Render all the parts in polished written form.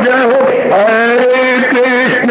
जय हो हरे कृष्ण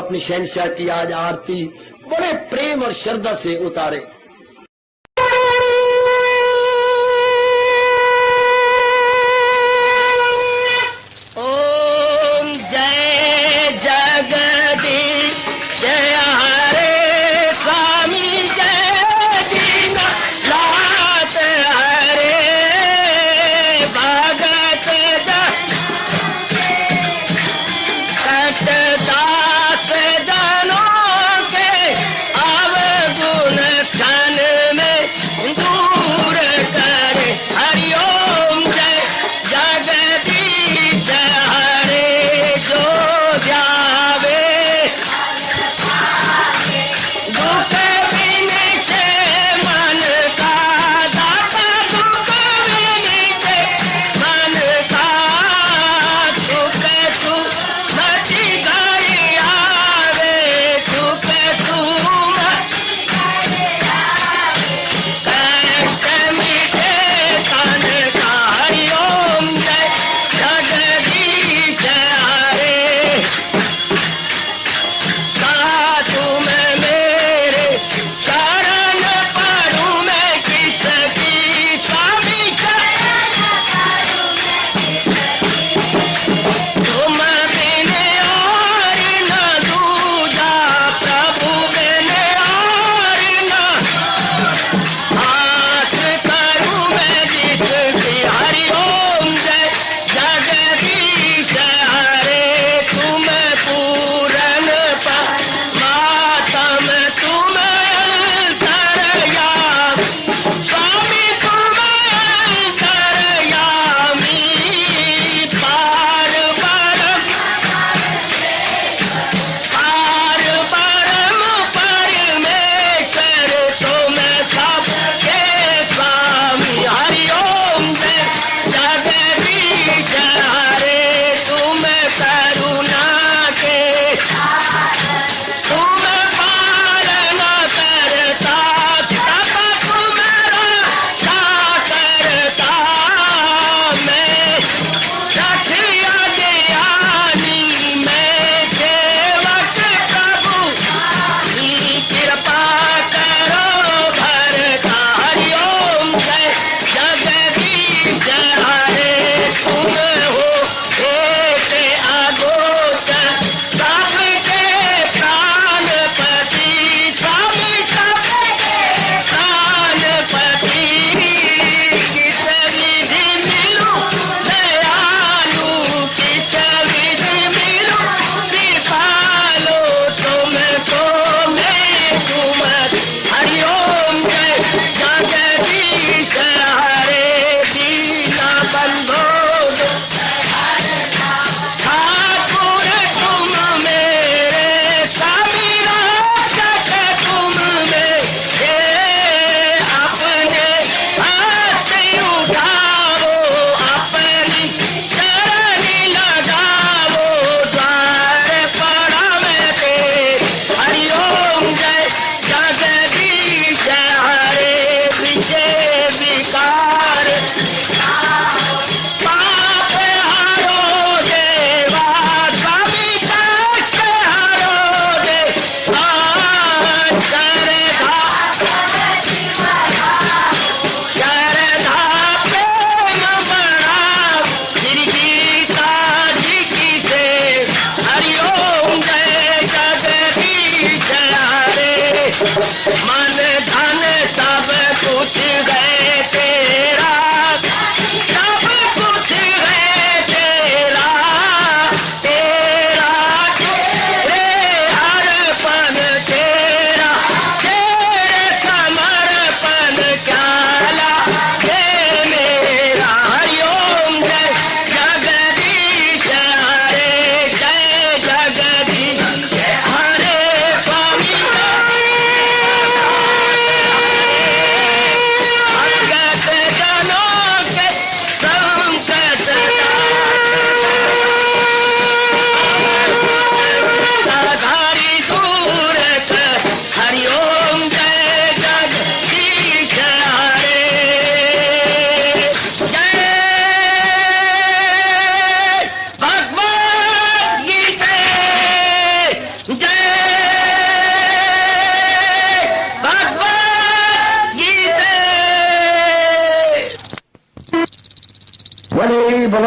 अपनी शहंशाह की आज आरती बड़े प्रेम और श्रद्धा से उतारे। ओम जय जगदीश जय हरे स्वामी जय दीनानाथ हरे भगत दास जनों के अवगुण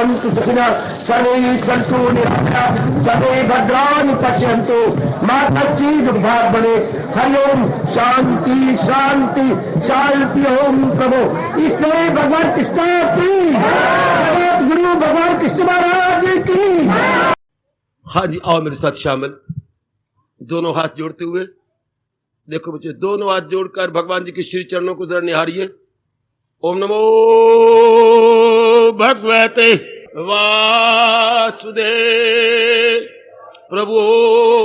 भवन्तु सुखिनः सर्वे सन्तु निरामयाः सर्वे भद्राणि पश्यन्तु मा कश्चित् दुःखात् भवेत्। हरि ओम शांति शांति शांति। ओम प्रभु इसलिए भगवान कृष्ण की जगत गुरु भगवान कृष्ण महाराज की। हाँ जी, आओ मेरे साथ शामिल। दोनों हाथ जोड़ते हुए देखो बच्चे, दोनों हाथ जोड़कर भगवान जी के श्री चरणों को जरा निहारिए। ओम नमो भगवते वासुदेव प्रभु।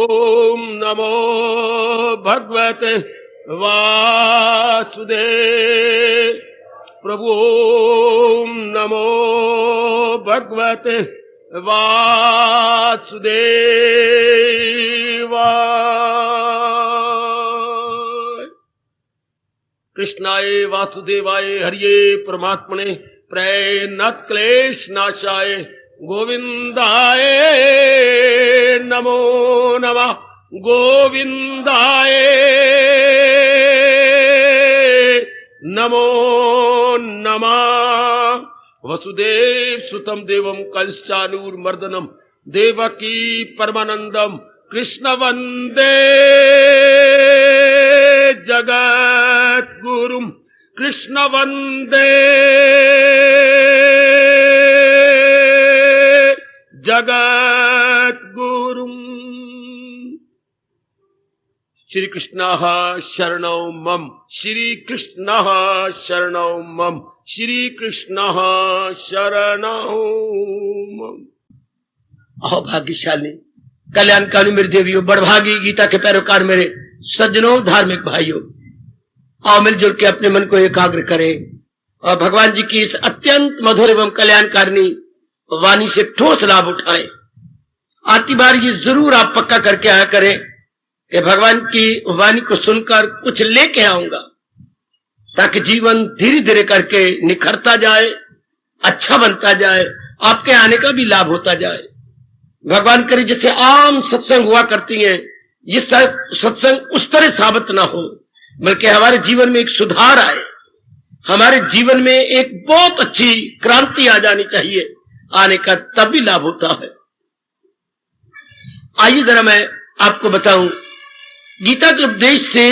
ओम नमो भगवते वासुदेव प्रभु। ओम नमो भगवते वासुदेवाय। कृष्णाय वासुदेवाय हरिये परमात्मने प्रणत क्लेश नाशाय गोविंदाय नमो नमः। गोविंदाय नमो नमः। वसुदेव सुतम देवम कंसानूरमर्दनम देवकी परमानंदम कृष्ण वंदे जगत गुरुम। कृष्ण वंदे जगत गुरुम। श्री कृष्ण शरणौ मम। श्री कृष्ण शरणौ मम। श्री कृष्ण शरणौ मम। आओ भाग्यशाली कल्याणकारी मेरे देवियों, बड़भागी गीता के पैरोकार मेरे सज्जनों, धार्मिक भाइयों, आओ मिलजुल के अपने मन को एकाग्र करें और भगवान जी की इस अत्यंत मधुर एवं कल्याणकारिणी वाणी से ठोस लाभ उठाएं। आती बार ये जरूर आप पक्का करके आया करें कि भगवान की वाणी को सुनकर कुछ लेके आऊंगा, ताकि जीवन धीरे धीरे करके निखरता जाए, अच्छा बनता जाए, आपके आने का भी लाभ होता जाए। भगवान करे जैसे आम सत्संग हुआ करती हैं, ये सत्संग उस तरह साबित ना हो, बल्कि हमारे जीवन में एक सुधार आए, हमारे जीवन में एक बहुत अच्छी क्रांति आ जानी चाहिए, आने का तब भी लाभ होता है। आइए जरा मैं आपको बताऊं गीता के उपदेश से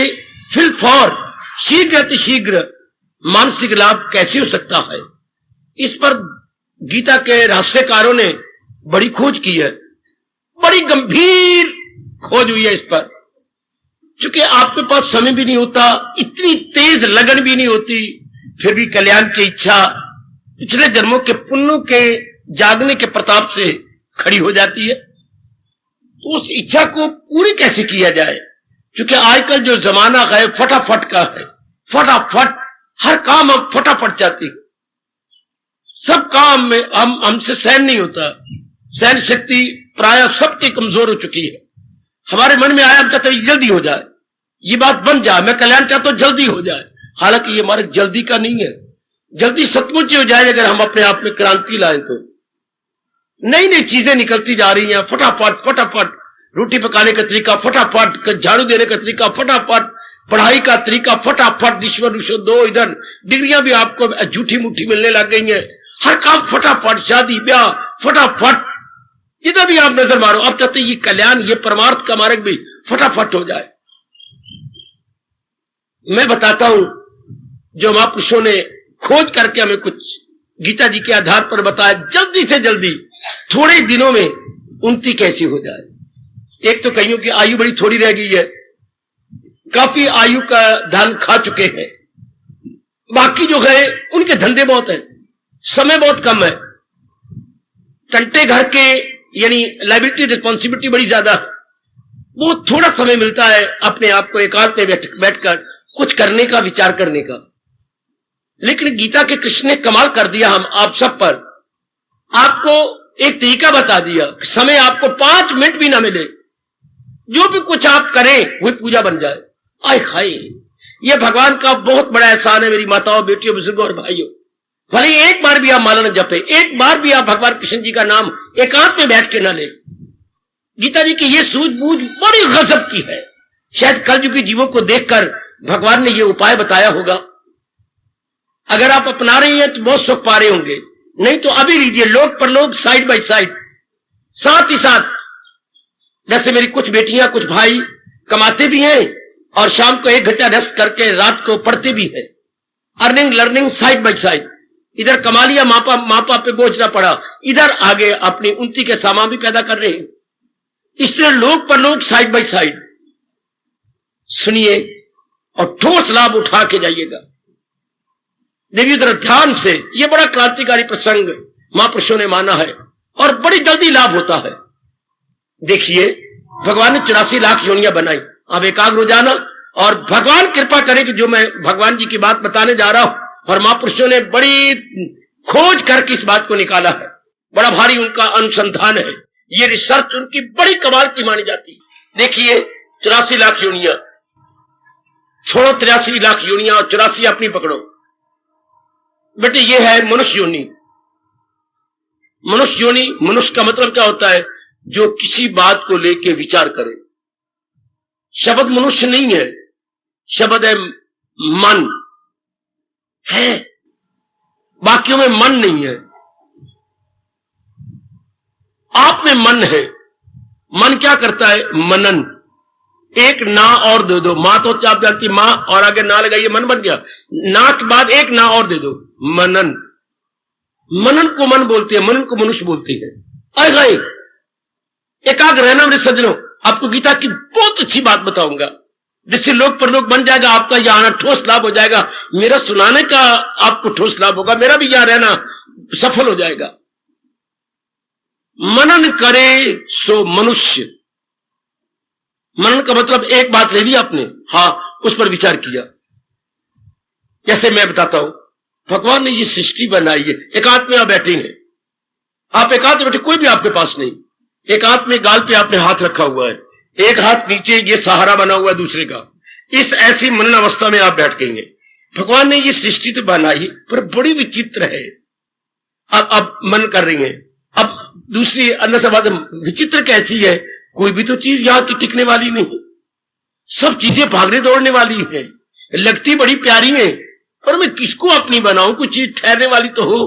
फिल फॉर शीघ्र अतिशीघ्र मानसिक लाभ कैसे हो सकता है। इस पर गीता के रहस्यकारों ने बड़ी खोज की है, बड़ी गंभीर खोज हुई है इस पर। चूंकि आपके पास समय भी नहीं होता, इतनी तेज लगन भी नहीं होती, फिर भी कल्याण की इच्छा पिछले जन्मों के पुण्यों के जागने के प्रताप से खड़ी हो जाती है। तो उस इच्छा को पूरी कैसे किया जाए, क्योंकि आजकल जो जमाना है फटाफट का है, फटाफट हर काम हम फटाफट चाहते हैं, सब काम में हमसे सहन नहीं होता, सहन शक्ति प्राय सबकी कमजोर हो चुकी है। हमारे मन में आया हम चाहते जल्दी हो जाए, ये बात बन जाए, मैं कल्याण चाहता हूं जल्दी हो जाए। हालांकि ये हमारे जल्दी का नहीं है, जल्दी सचमुच हो जाए अगर हम अपने आप में क्रांति लाएं तो। नई नई चीजें निकलती जा रही हैं, फटाफट फटाफट रोटी पकाने का तरीका, फटाफट झाड़ू देने का तरीका, फटाफट पढ़ाई का तरीका, फटाफट रिश्वत दो, इधर डिग्रियां भी आपको झूठी मुट्ठी मिलने लग गई हैं, हर काम फटाफट, शादी ब्याह फटाफट, जिधर भी आप नजर मारो आप चाहते ये कल्याण, ये परमार्थ का मार्ग भी फटाफट हो जाए। मैं बताता हूं जो महापुरुषों ने खोज करके हमें कुछ गीता जी के आधार पर बताया, जल्दी से जल्दी थोड़े दिनों में उन्नति कैसी हो जाए। एक तो कईयों की आयु बड़ी थोड़ी रह गई है, काफी आयु का धन खा चुके हैं, बाकी जो है उनके धंधे बहुत है, समय बहुत कम है, टंटे घर के यानी लायबिलिटी रिस्पॉन्सिबिलिटी बड़ी ज्यादा, बहुत थोड़ा समय मिलता है अपने आप को एकांत में बैठकर कुछ करने का, विचार करने का। लेकिन गीता के कृष्ण ने कमाल कर दिया हम आप सब पर, आपको एक तरीका बता दिया, समय आपको 5 मिनट भी ना मिले, जो भी कुछ आप करें वही पूजा बन जाए। आय खाए, ये भगवान का बहुत बड़ा एहसान है मेरी माताओं, बेटियों, बुजुर्गों और भाइयों। भले एक बार भी आप माला न जपे, एक बार भी आप भगवान कृष्ण जी का नाम एकांत में बैठ के ना ले। गीता जी की ये सूझबूझ बड़ी गजब की है, शायद कलयुगी जीवों को देखकर भगवान ने ये उपाय बताया होगा। अगर आप अपना रही हैं तो बहुत सुख पा रहे होंगे, नहीं तो अभी लीजिए, लोग परलोक साइड बाय साइड, साथ ही साथ। जैसे मेरी कुछ बेटियां कुछ भाई कमाते भी हैं और शाम को 1 घंटा रेस्ट करके रात को पढ़ते भी हैं। Earning learning side by side. इधर कमा लिया, माँ बाप पे बोझ ना पड़ा, इधर आगे अपनी उन्नति के सामान भी पैदा कर रहे हैं। इसलिए लोग परलोक साइड बाय साइड। सुनिए और ठोस लाभ उठा के जाइएगा। देखिए जरा ध्यान से, यह बड़ा क्रांतिकारी प्रसंग महापुरुषों ने माना है और बड़ी जल्दी लाभ होता है। देखिए भगवान ने 84 लाख योनियां बनाई। आप एकाग्र हो जाना और भगवान कृपा करे कि जो मैं भगवान जी की बात बताने जा रहा हूं, और महापुरुषों ने बड़ी खोज करके इस बात को निकाला है। बड़ा भारी उनका अनुसंधान है। ये रिसर्च उनकी बड़ी कमाल की मानी जाती है। देखिए 84 लाख योनियां छोड़ो, 83 लाख योनियां और 84 अपनी पकड़ो बेटे। ये है मनुष्य योनि। मनुष्य योनि, मनुष्य का मतलब क्या होता है? जो किसी बात को लेके विचार करे। शब्द मनुष्य नहीं है, शब्द है मन है। वाक्यों में मन नहीं है, आप में मन है। मन क्या करता है? मनन। एक ना और दे दो, मां तो आप जानती, मां और आगे ना लगाइए, मन बन गया। ना के बाद एक ना और दे दो, मनन। मनन को मन बोलते हैं, मनन को मनुष्य बोलते हैं। आएगा एकाग्र रहना मेरे सज्जनों। आपको गीता की बहुत अच्छी बात बताऊंगा, जिससे लोग परलोक बन जाएगा। आपका यहां आना ठोस लाभ हो जाएगा। मेरा सुनाने का आपको ठोस लाभ होगा, मेरा भी यहां रहना सफल हो जाएगा। मनन करे सो मनुष्य। मनन का मतलब एक बात ले ली आपने, हां, उस पर विचार किया। जैसे मैं बताता हूं, भगवान ने ये सृष्टि बनाई है। एकांत में आप बैठे हैं, आप एकांत में बैठे, कोई भी आपके पास नहीं। एक हाथ में गाल पे आपने हाथ रखा हुआ है, एक हाथ नीचे, ये सहारा बना हुआ है दूसरे का। इस ऐसी मनन अवस्था में आप बैठ गए। भगवान ने ये सृष्टि तो बनाई पर बड़ी विचित्र है। अब मन कर रही है। अब दूसरी अंदर से बात, विचित्र कैसी है? कोई भी तो चीज यहां की टिकने वाली नहीं, सब चीजें भागने दौड़ने वाली है, लगती बड़ी प्यारी है, पर मैं किसको अपनी बनाऊं? कुछ चीज ठहरने वाली तो हो।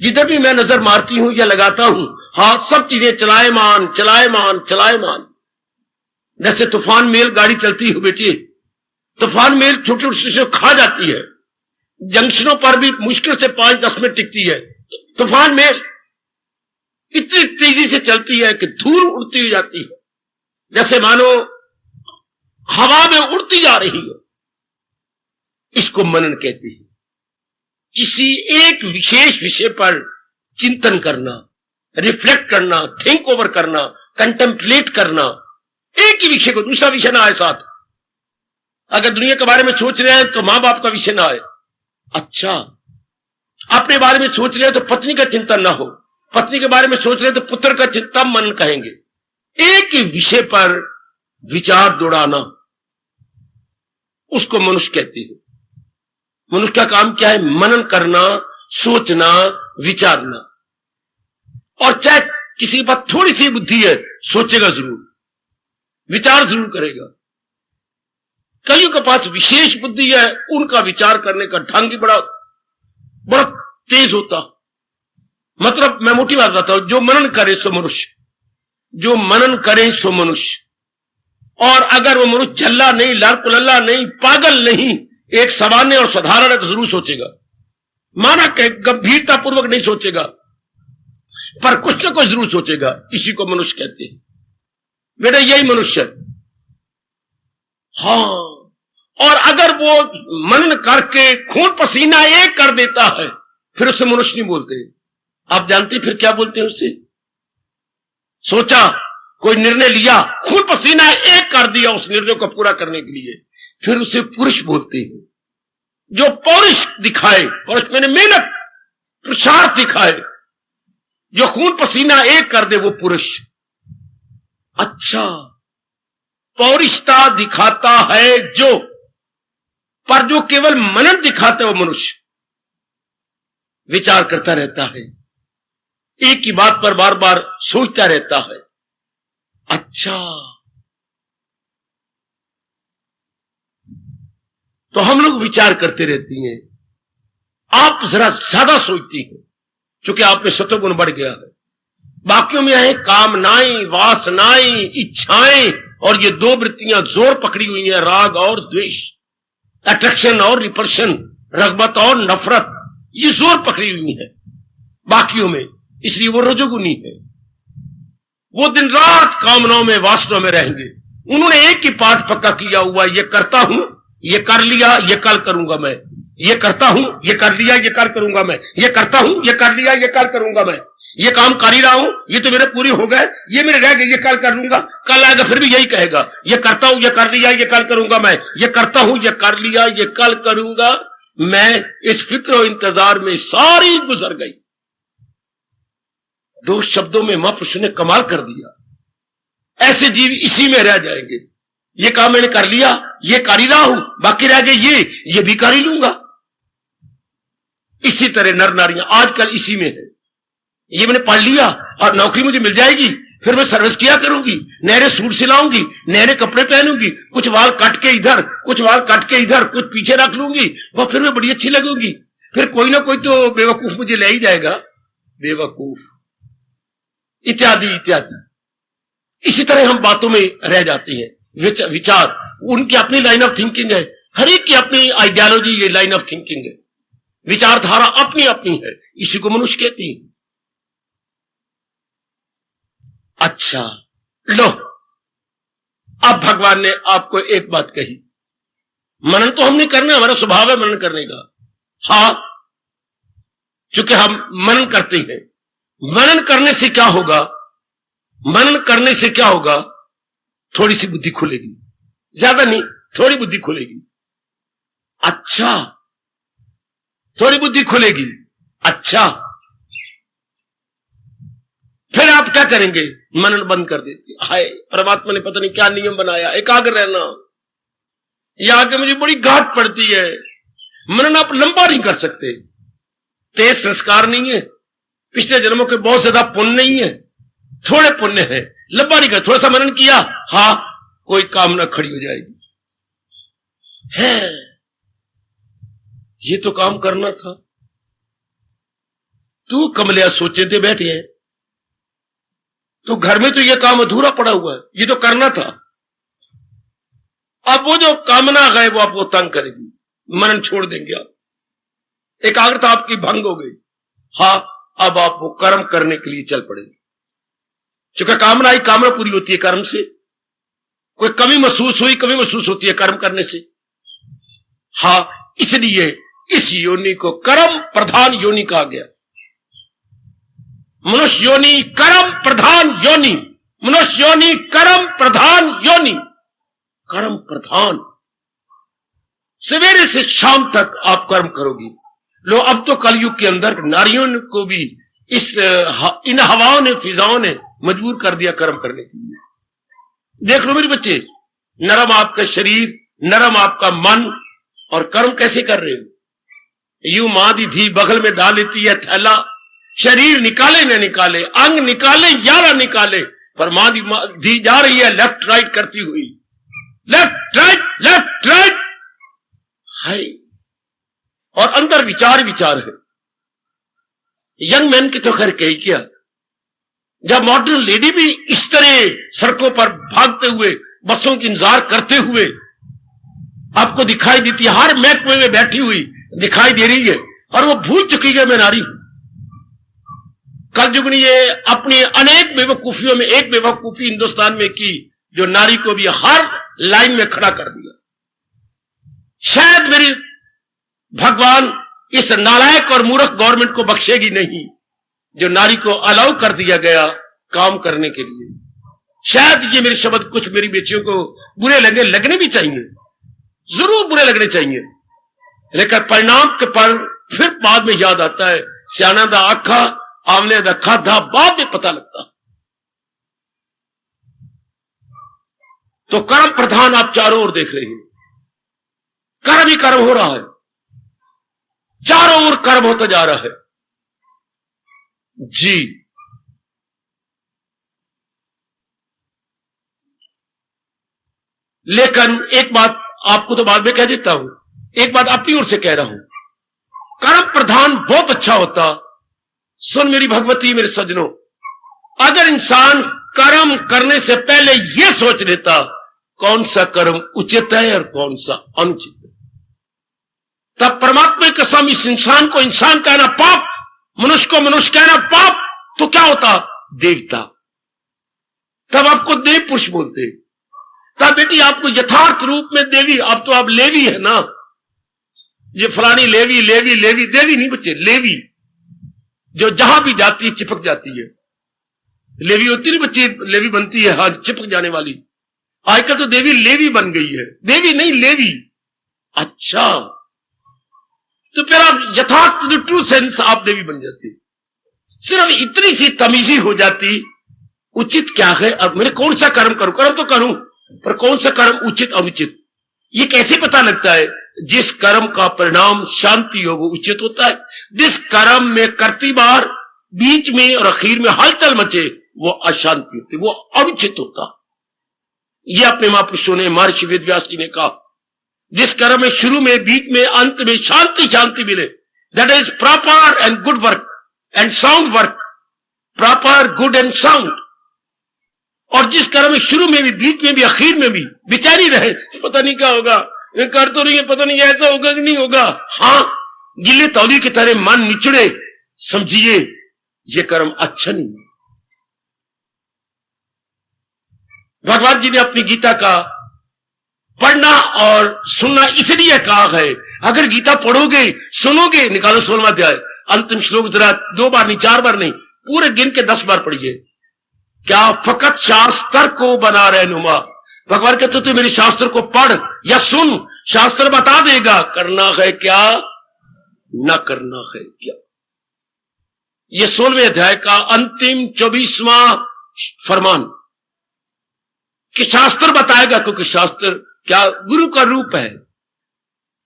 जिधर भी मैं नजर मारती हूं या लगाता हूं, हाँ, सब चीजें चलायमान चलायमान चलायमान। जैसे तूफान मेल गाड़ी चलती है बेटी, तूफान मेल छोटे छोटे स्टेशन खा जाती है, जंक्शनों पर भी मुश्किल से 5-10 मिनट टिकती है। तूफान मेल इतनी तेजी से चलती है कि धूल उड़ती हुई जाती है, जैसे मानो हवा में उड़ती जा रही हो। इसको मनन कहते हैं। किसी एक विशेष विषय पर चिंतन करना, रिफ्लेक्ट करना, थिंक ओवर करना, कंटेम्पलेट करना। एक ही विषय को, दूसरा विषय ना आए साथ। अगर दुनिया के बारे में सोच रहे हैं तो मां बाप का विषय ना आए। अच्छा, अपने बारे में सोच रहे हैं तो पत्नी का चिंतन ना हो, पत्नी के बारे में सोच रहे हैं तो पुत्र का चिंतन मन कहेंगे। एक ही विषय पर विचार दौड़ाना, उसको मनुष्य कहते हैं। मनुष्य का काम क्या है? मनन करना, सोचना, विचारना। और चाहे किसी के पास थोड़ी सी बुद्धि है, सोचेगा जरूर, विचार जरूर करेगा। कईयों के पास विशेष बुद्धि है, उनका विचार करने का ढंग ही बड़ा तेज होता। मतलब मैं मोटी बात बताता हूं, जो मनन करे सो मनुष्य, जो मनन करे सो मनुष्य। और अगर वो मनुष्य झल्ला नहीं, लारकुलल्ला नहीं, पागल नहीं, एक सामान्य और साधारण है तो जरूर सोचेगा। माना कि गंभीरता पूर्वक नहीं सोचेगा, पर कुछ ना कुछ जरूर सोचेगा। इसी को मनुष्य कहते हैं। बेटा यही मनुष्य। हाँ, और अगर वो मनन करके खून पसीना एक कर देता है, फिर उससे मनुष्य नहीं बोलते। आप जानते फिर क्या बोलते हैं उससे? सोचा, कोई निर्णय लिया, खून पसीना एक कर दिया उस निर्णय को पूरा करने के लिए, फिर उसे पुरुष बोलते हैं। जो पौरुष दिखाए, पौरुष मैंने मेहनत पुरुषार्थ दिखाए, जो खून पसीना एक कर दे, वो पुरुष। अच्छा, पौरुषता दिखाता है जो, पर जो केवल मनन दिखाता है वो मनुष्य। विचार करता रहता है, एक ही बात पर बार बार सोचता रहता है। अच्छा, तो हम लोग विचार करते रहती हैं। आप जरा ज्यादा सोचती हैं, चूंकि आप में सत्वगुण बढ़ गया है। बाकियों में है कामनाएं, वासनाएं, इच्छाएं, और ये दो वृत्तियां जोर पकड़ी हुई हैं, राग और द्वेष, अट्रैक्शन और रिपल्शन, रगबत और नफरत, ये जोर पकड़ी हुई है बाकियों में, इसलिए वो रजोगुनी है। वो दिन रात कामनाओं में, वासनाओं में रहेंगे। उन्होंने एक ही पाठ पक्का किया हुआ, ये करता हूं, ये कर लिया, ये कल करूंगा मैं, ये करता हूं, ये कर लिया, ये कल करूंगा मैं, ये करता हूं, ये कर लिया, ये कल करूंगा मैं, ये काम कर ही रहा हूं, ये तो मेरे पूरे हो गए, ये मेरे रह गए, ये कल कर लूंगा, कल आएगा फिर भी यही कहेगा, ये करता हूं, ये कर लिया, ये कल करूंगा मैं, ये करता हूं, ये कर लिया, ये कल करूंगा मैं। इस फिक्र और इंतजार में सारी गुजर गई। दो शब्दों में महापुरुष ने कमाल कर दिया। ऐसे जीव इसी में रह जाएंगे। ये काम मैंने कर लिया, ये कर ही रहा हूं, बाकी रह गए ये भी कर ही लूंगा। इसी तरह नर नारियां आजकल इसी में है। ये मैंने पढ़ लिया और नौकरी मुझे मिल जाएगी, फिर मैं सर्विस किया करूंगी, नहरे सूट सिलाऊंगी, नहरे कपड़े पहनूंगी, कुछ वाल काट के इधर, कुछ वाल काट के इधर, कुछ पीछे रख लूंगी, वह फिर मैं बड़ी अच्छी लगूंगी। फिर कोई ना कोई तो बेवकूफ मुझे ले ही जाएगा, बेवकूफ, इत्यादि इत्यादि। इसी तरह हम बातों में रह जाते हैं। विचार, उनकी अपनी लाइन ऑफ थिंकिंग है, हर एक की अपनी आइडियोलॉजी, ये लाइन ऑफ थिंकिंग है, विचारधारा अपनी अपनी है, इसी को मनुष्य कहती है। अच्छा लो, अब भगवान ने आपको एक बात कही, मनन तो हमने करना, हमारा स्वभाव है मनन करने का। हाँ, चूंकि हम मनन करते हैं, मनन करने से क्या होगा, मनन करने से क्या होगा, थोड़ी सी बुद्धि खुलेगी, ज्यादा नहीं, थोड़ी बुद्धि खुलेगी। अच्छा, थोड़ी बुद्धि खुलेगी। अच्छा, फिर आप क्या करेंगे, मनन बंद कर देते। हाय, परमात्मा ने पता नहीं क्या नियम बनाया, एकाग्र रहना। यह आगे मुझे बड़ी घाट पड़ती है, मनन आप लंबा नहीं कर सकते, तेज संस्कार नहीं है, पिछले जन्मों के बहुत ज्यादा पुण्य नहीं है, थोड़े पुण्य है, लंबा नहीं कर। थोड़ा सा मनन किया, हाँ, कोई कामना खड़ी हो जाएगी, है ये तो काम करना था, तू कमलिया सोचे थे बैठे हैं, तो घर में तो ये काम अधूरा पड़ा हुआ है, ये तो करना था। अब वो जो कामना है वो आपको तंग करेगी, मनन छोड़ देंगे आप, एकाग्रता आपकी भंग हो गई। हाँ, अब आप वो कर्म करने के लिए चल पड़ेंगे। चूंकि कामना ही, कामना पूरी होती है कर्म से। कोई कमी महसूस हुई, कमी महसूस होती है कर्म करने से। हाँ, इसलिए इस योनि को कर्म प्रधान योनि कहा गया। मनुष्य योनि कर्म प्रधान योनि, मनुष्य योनि कर्म प्रधान योनि, कर्म प्रधान। सवेरे से शाम तक आप कर्म करोगी। लो, अब तो कलयुग के अंदर नारियों को भी इन हवाओं ने, फिजाओं ने मजबूर कर दिया कर्म करने के लिए। देख लो मेरे बच्चे, नरम आपका शरीर, नरम आपका मन, और कर्म कैसे कर रहे हो। यूं मां दी धी बगल में डाल लेती है थैला, शरीर निकाले न निकाले, अंग निकाले या ना निकाले, पर मां धी जा रही है लेफ्ट राइट करती हुई, लेफ्ट राइट, लेफ्ट राइट। हाय, और अंदर विचार विचार है। यंग मैन की तो खैर कही क्या, जब मॉडर्न लेडी भी इस तरह सड़कों पर भागते हुए, बसों की इंतजार करते हुए आपको दिखाई देती है, हर महकमे में बैठी हुई दिखाई दे रही है, और वो भूल चुकी है मैं नारी हूं। कलयुग ने ये अपनी अनेक बेवकूफियों में एक बेवकूफी हिंदुस्तान में की, जो नारी को भी हर लाइन में खड़ा कर दिया। शायद मेरी भगवान इस नालायक और मूर्ख गवर्नमेंट को बख्शेगी नहीं, जो नारी को अलाउ कर दिया गया काम करने के लिए। शायद ये मेरे शब्द कुछ मेरी बेटियों को बुरे लगने भी चाहिए, जरूर बुरे लगने चाहिए, लेकिन परिणाम के पर फिर बाद में याद आता है, सियाना दा आखा आमने दा खाधा बाद में पता लगता। तो कर्म प्रधान आप चारों ओर देख रहे हैं, कर्म ही कर्म हो रहा है, चारों ओर कर्म होता जा रहा है जी। लेकिन एक बात आपको तो बाद में कह देता हूं, एक बात अपनी ओर से कह रहा हूं, कर्म प्रधान बहुत अच्छा होता, सुन मेरी भगवती, मेरे सज्जनों, अगर इंसान कर्म करने से पहले यह सोच लेता कौन सा कर्म उचित है और कौन सा अनुचित है, तब परमात्मा की कसम इस इंसान को इंसान कहना पाप, मनुष्य को मनुष्य कहना पाप, तो क्या होता? देवता। तब आपको देव पुरुष बोलते। तब बेटी आपको यथार्थ रूप में देवी, अब तो आप लेवी है ना, ये फलानी लेवी लेवी लेवी, देवी नहीं बच्चे, लेवी, जो जहां भी जाती है चिपक जाती है। लेवी होती नहीं बच्चे, लेवी बनती है, हाँ, चिपक जाने वाली। आजकल तो देवी लेवी बन गई है, देवी नहीं लेवी। अच्छा, तो फिर आप यथार्थ ट्रू सेंस आप देवी बन जाती। सिर्फ इतनी सी तमीजी हो जाती, उचित क्या है, अब मैंने कौन सा कर्म करूं, कर्म तो करूं, पर कौन सा कर्म उचित अनुचित, ये कैसे पता लगता है? जिस कर्म का परिणाम शांति हो वो उचित होता है, जिस कर्म में करती बार बीच में और आखिर में हलचल मचे वो अशांति होती, वो अनुचित होता। ये अपने महापुरुषों ने, महर्षि वेदव्यास जी ने कहा, जिस कर्म में शुरू में बीच में अंत में शांति शांति मिले, that is proper and good work and sound work, proper good and sound. और जिस कर्म में शुरू में भी बीच में भी आखिर में भी बेचैनी रहे, पता नहीं क्या होगा, ये कर तो नहीं है, पता नहीं ऐसा होगा कि नहीं होगा, हाँ, गिले तौली की तरह मन निचड़े, समझिए ये कर्म अच्छा नहीं है। भगवान जी ने अपनी गीता का पढ़ना और सुनना इसलिए कहा है, अगर गीता पढ़ोगे सुनोगे, निकालो 16वां अध्याय, अंतिम श्लोक जरा 2 बार नहीं 4 बार नहीं, पूरे गिन के 10 बार पढ़िए। क्या फकत शास्त्र को बना रहे नुमा, भगवान कहते तो मेरे शास्त्र को पढ़ या सुन, शास्त्र बता देगा करना है क्या ना करना है क्या। ये 16वें अध्याय का अंतिम 24वां फरमान कि शास्त्र बताएगा, क्योंकि शास्त्र क्या गुरु का रूप है,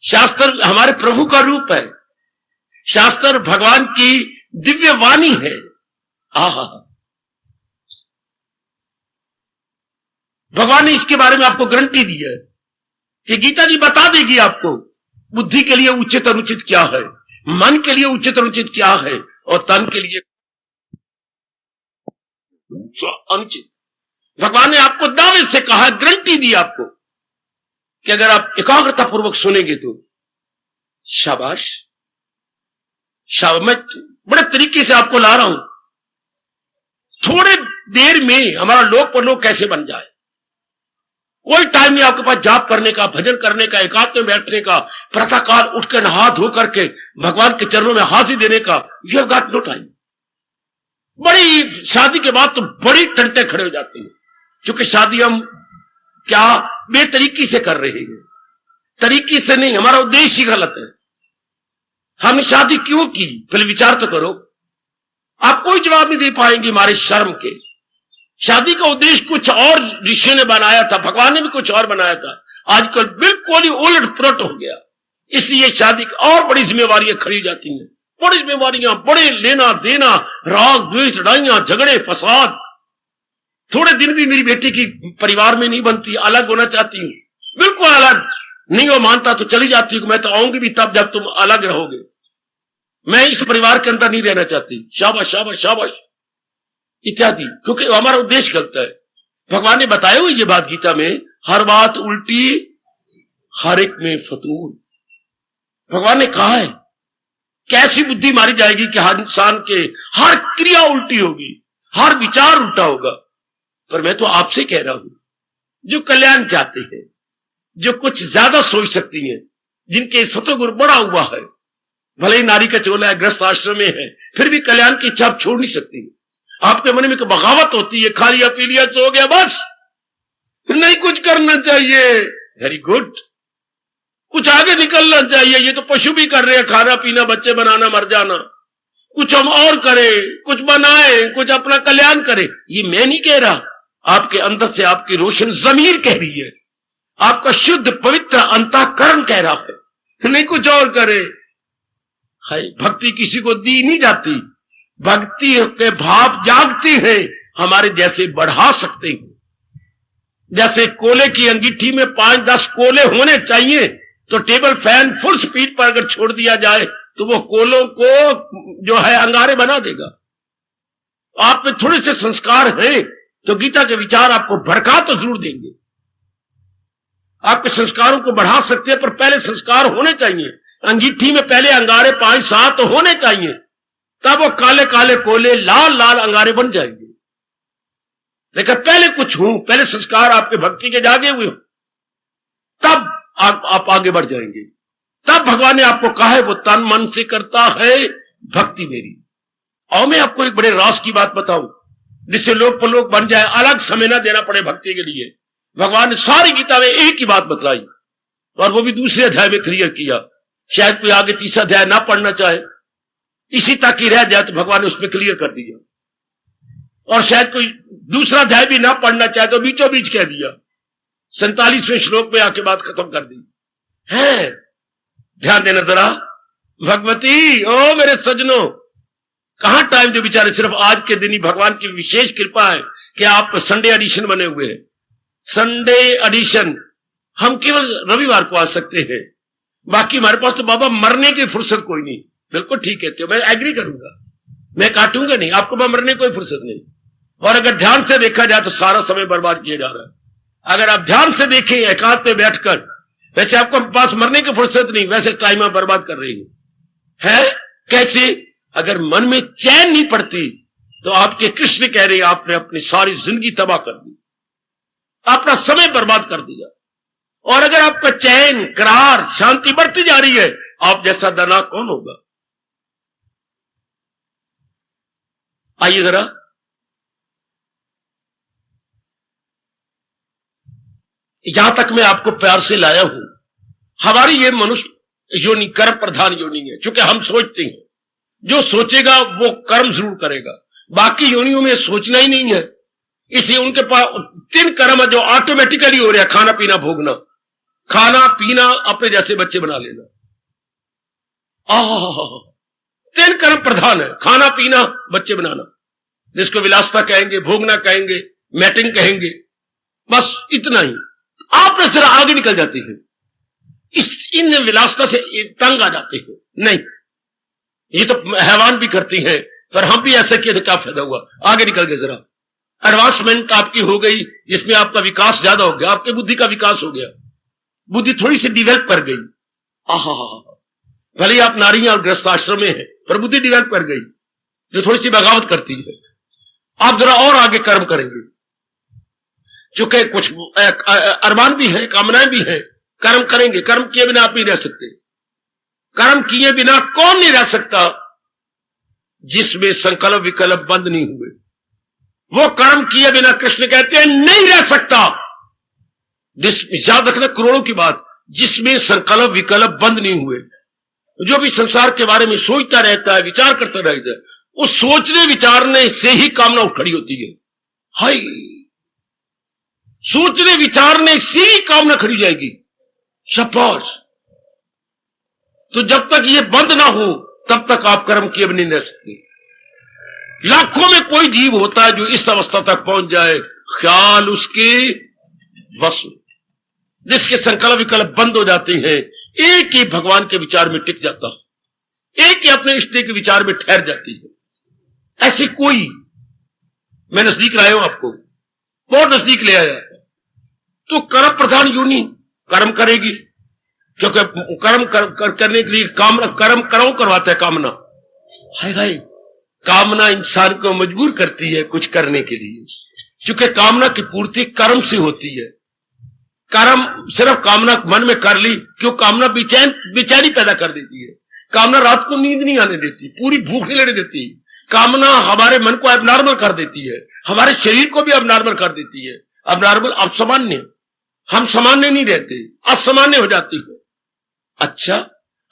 शास्त्र हमारे प्रभु का रूप है, शास्त्र भगवान की दिव्य वाणी है। आहा, भगवान ने इसके बारे में आपको गारंटी दी है कि गीता जी बता देगी आपको बुद्धि के लिए उचित अनुचित क्या है, मन के लिए उचित अनुचित क्या है, और तन के लिए अनुचित। भगवान ने आपको दावे से कहा, गारंटी दी आपको कि अगर आप एकाग्रता पूर्वक सुनेंगे तो शाबाश। मैं बड़े तरीके से आपको ला रहा हूं, थोड़े देर में हमारा लोक परलोक कैसे बन जाए। कोई टाइम नहीं आपके पास जाप करने का, भजन करने का, एकांत में बैठने का, प्रातःकाल उठकर नहा धो करके भगवान के चरणों में हाजिरी देने का, you have got no time. बड़ी शादी के बाद तो बड़ी टंटे खड़े हो जाते हैं, क्योंकि शादी हम क्या बेतरीकी से कर रहे हैं, तरीके से नहीं, हमारा उद्देश्य ही गलत है। हमने शादी क्यों की, पहले विचार तो करो। आप कोई जवाब नहीं दे पाएंगे हमारे शर्म के। शादी का उद्देश्य कुछ और ऋषि ने बनाया था, भगवान ने भी कुछ और बनाया था, आजकल बिल्कुल ही उलट पुलट हो गया। इसलिए शादी की और बड़ी जिम्मेवारियां खड़ी जाती हैं, बड़ी जिम्मेवारियां, बड़े लेना देना, राग द्वेष, लड़ाइयां, झगड़े, फसाद। थोड़े दिन भी मेरी बेटी की परिवार में नहीं बनती, अलग होना चाहती हूं, बिल्कुल अलग नहीं हो मानता तो चली जाती हूं, मैं तो आऊंगी भी तब जब तुम अलग रहोगे, मैं इस परिवार के अंदर नहीं रहना चाहती, शाबाश शाबाश शाबाश इत्यादि, क्योंकि हमारा उद्देश्य गलत है। भगवान ने बताया हुई ये बात गीता में, हर बात उल्टी हर एक में फतूर। भगवान ने कहा है कैसी बुद्धि मारी जाएगी कि हर इंसान के हर क्रिया उल्टी होगी, हर विचार उल्टा होगा। पर मैं तो आपसे कह रहा हूं, जो कल्याण चाहते हैं, जो कुछ ज्यादा सोच सकती हैं, जिनके सतोगुण बड़ा हुआ है, भले ही नारी का चोला है, ग्रस्त आश्रम में है, फिर भी कल्याण की इच्छा आप छोड़ नहीं सकती। आपके मन में एक बगावत होती है, खा लिया पी लिया सो गया बस, नहीं कुछ करना चाहिए, वेरी गुड, कुछ आगे निकलना चाहिए। ये तो पशु भी कर रहे हैं, खाना पीना, बच्चे बनाना, मर जाना, कुछ हम और करें, कुछ बनाएं, कुछ अपना कल्याण करें। ये मैं नहीं कह रहा, आपके अंदर से आपकी रोशन जमीर कह रही है, आपका शुद्ध पवित्र अंतःकरण कह रहा है, नहीं कुछ और करे। भक्ति किसी को दी नहीं जाती, भक्ति के भाव जागते हैं, हमारे जैसे बढ़ा सकते हैं। जैसे कोले की अंगीठी में 5-10 कोले होने चाहिए, तो टेबल फैन फुल स्पीड पर अगर छोड़ दिया जाए तो वो कोलों को जो है अंगारे बना देगा। आप में थोड़े से संस्कार हैं तो गीता के विचार आपको भड़का तो जरूर देंगे, आपके संस्कारों को बढ़ा सकते हैं, पर पहले संस्कार होने चाहिए। अंगीठी में पहले अंगारे 5-7 तो होने चाहिए, तब वो काले काले कोले लाल लाल अंगारे बन जाएंगे। लेकिन पहले कुछ हूं, पहले संस्कार आपके भक्ति के जागे हुए हो, तब आप आगे बढ़ जाएंगे। तब भगवान ने आपको कहा है वो तन मन से करता है भक्ति मेरी। और मैं आपको एक बड़े रास की बात बताऊं, जिससे लोक परलोक बन जाए, अलग समय ना देना पड़े भक्ति के लिए। भगवान ने सारी गीता में एक ही बात बतलाई, और वो भी दूसरे अध्याय में क्लियर किया। शायद कोई आगे तीसरा अध्याय ना पढ़ना चाहे, इसी तक ही रह जाए, तो भगवान ने उसमें क्लियर कर दिया। और शायद कोई दूसरा अध्याय भी ना पढ़ना चाहे तो बीचों बीच कह दिया, 47वें श्लोक में आके बात खत्म कर दी है। ध्यान देना जरा भगवती, ओ मेरे सजनों, कहां टाइम जो बेचारे सिर्फ आज के दिन ही भगवान की विशेष कृपा है कि आप संडे एडिशन बने हुए हैं। संडे एडिशन हम केवल रविवार को आ सकते हैं, बाकी हमारे पास तो बाबा मरने की फुर्सत कोई नहीं। बिल्कुल ठीक कहते हो, मैं एग्री करूंगा, मैं काटूंगा नहीं आपको, मैं मरने कोई फुर्सत नहीं। और अगर ध्यान से देखा जाए तो सारा समय बर्बाद किया जा रहा है। अगर आप ध्यान से देखें एकांत में बैठकर, वैसे आपको पास मरने की फुर्सत नहीं, वैसे टाइम आप बर्बाद कर रही है। कैसे? अगर मन में चैन नहीं पड़ती तो आपके कृष्ण कह रहे हैं आपने अपनी सारी जिंदगी तबाह कर दी, अपना समय बर्बाद कर दिया। और अगर आपका चैन, करार, शांति बढ़ती जा रही है, आप जैसा दाना कौन होगा? आइए जरा यहां तक मैं आपको प्यार से लाया हूं। हमारी ये मनुष्य योनि कर्म प्रधान योनि है। चूंकि हम सोचते हैं, जो सोचेगा वो कर्म जरूर करेगा, बाकी योनियों में सोचना ही नहीं है। इसलिए उनके पास 3 कर्म है जो ऑटोमेटिकली हो रहा है। खाना पीना भोगना, खाना पीना, अपने जैसे बच्चे बना लेना। 3 कर्म प्रधान है, खाना पीना, बच्चे बनाना, जिसको विलासता कहेंगे, भोगना कहेंगे, मैटिंग कहेंगे, बस इतना ही। आप जरा आगे निकल जाते हैं, इन विलासता से तंग आ जाते हैं। नहीं, ये तो हैवान भी करती हैं, पर हम भी ऐसा किए तो क्या फायदा हुआ? आगे निकल गए, जरा एडवांसमेंट आपकी हो गई, जिसमें आपका विकास ज्यादा हो गया, आपकी बुद्धि का विकास हो गया, बुद्धि थोड़ी सी डेवलप कर गई। भले आप नारी और गृहस्थ आश्रम में है, पर बुद्धि डेवलप कर गई, जो थोड़ी सी बगावत करती है। आप जरा और आगे कर्म करेंगे, चूंकि कुछ अरमान भी है, कामनाएं भी हैं, कर्म करेंगे। कर्म किए बिना आप नहीं रह सकते। कर्म किए बिना कौन नहीं रह सकता? जिसमें संकल्प विकल्प बंद नहीं हुए, वो कर्म किए बिना कृष्ण कहते हैं नहीं रह सकता। याद रखना करोड़ों की बात, जिसमें संकल्प विकल्प बंद नहीं हुए। जो भी संसार के बारे में सोचता रहता है, विचार करता रहता है, उस सोचने विचारने से ही कामना उठ खड़ी होती है। हाय, सोचने विचारने से ही कामना खड़ी जाएगी। शाबाश। तो जब तक ये बंद ना हो तब तक आप कर्म किए भी नहीं रह सकते। लाखों में कोई जीव होता है जो इस अवस्था तक पहुंच जाए, ख्याल उसके वश में, जिसके संकल्प विकल्प बंद हो जाते हैं, एक ही भगवान के विचार में टिक जाता है, एक ही अपने इष्ट के विचार में ठहर जाती है। ऐसे कोई, मैं नजदीक लाया हूं आपको, बहुत नजदीक ले आया। तो कर्म प्रधान योनि कर्म करेगी, क्योंकि कर्म करने के लिए कर्म करो करवाता है कामना। हाय हाय, कामना इंसान को मजबूर करती है कुछ करने के लिए, क्योंकि कामना की पूर्ति कर्म से होती है। कर्म सिर्फ कामना मन में कर ली, क्यों? कामना बेचैनी पैदा कर देती है। कामना रात को नींद नहीं आने देती, पूरी भूख नहीं लेने देती। कामना हमारे मन को अबनॉर्मल कर देती है, हमारे शरीर को भी अबनॉर्मल कर देती है। अबनॉर्मल, असामान्य, हम सामान्य नहीं रहते, असामान्य हो जाती है। अच्छा,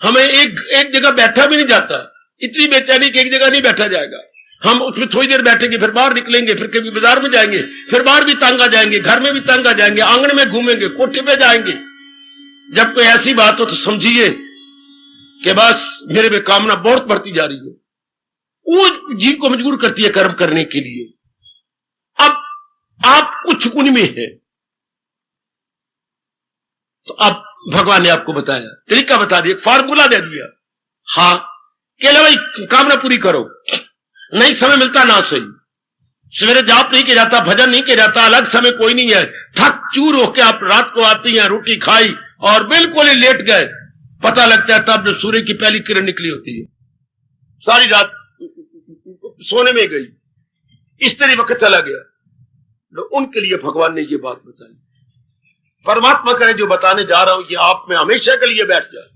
हमें एक जगह बैठा भी नहीं जाता, इतनी बेचैनी कि एक जगह नहीं बैठा जाएगा। हम उसमें थोड़ी देर बैठेंगे, फिर बाहर निकलेंगे, फिर कभी बाजार में जाएंगे, फिर बाहर भी तंग आ जाएंगे, घर में भी तंग आ जाएंगे, आंगन में घूमेंगे, कोठे पे जाएंगे। जब कोई ऐसी बात हो तो समझिए कि बस मेरे में कामना बहुत बढ़ती जा रही है। वो जीव को मजबूर करती है कर्म करने के लिए। अब आप कुछ उनमें है, तो अब भगवान ने आपको बताया, तरीका बता दिया, फार्मूला दे दिया। हाँ, कि ले भाई कामना पूरी करो, नहीं समय मिलता ना सही, सवेरे जाप नहीं किया जाता, भजन नहीं किया जाता, अलग समय कोई नहीं है, थक चूर होके आप रात को आती हैं, रोटी खाई और बिल्कुल ही लेट गए, पता लगता है तब सूर्य की पहली किरण निकली होती है, सारी रात सोने में गई, इस तरह वक्त चला गया। उनके लिए भगवान ने ये बात बताई। परमात्मा करे जो बताने जा रहा हूं ये आप में हमेशा के लिए बैठ जाए।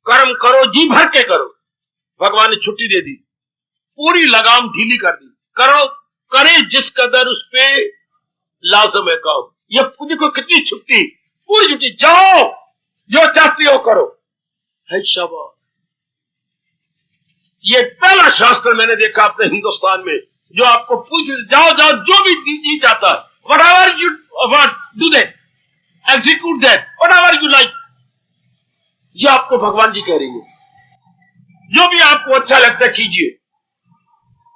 कर्म करो, जी भर के करो। भगवान ने छुट्टी दे दी, पूरी लगाम ढीली कर दी, करो करे जिस कदर उस पे लाजम है काम। ये देखो कितनी छुट्टी, पूरी छुट्टी, जाओ जो चाहती हो करो। है शाबाश। ये पहला शास्त्र मैंने देखा अपने हिंदुस्तान में जो आपको पूछ, जाओ जाओ जो भी जी चाहता है, whatever you want, do that, execute that, whatever you like। ये आपको भगवान जी कह रही है, जो भी आपको अच्छा लगता है कीजिए,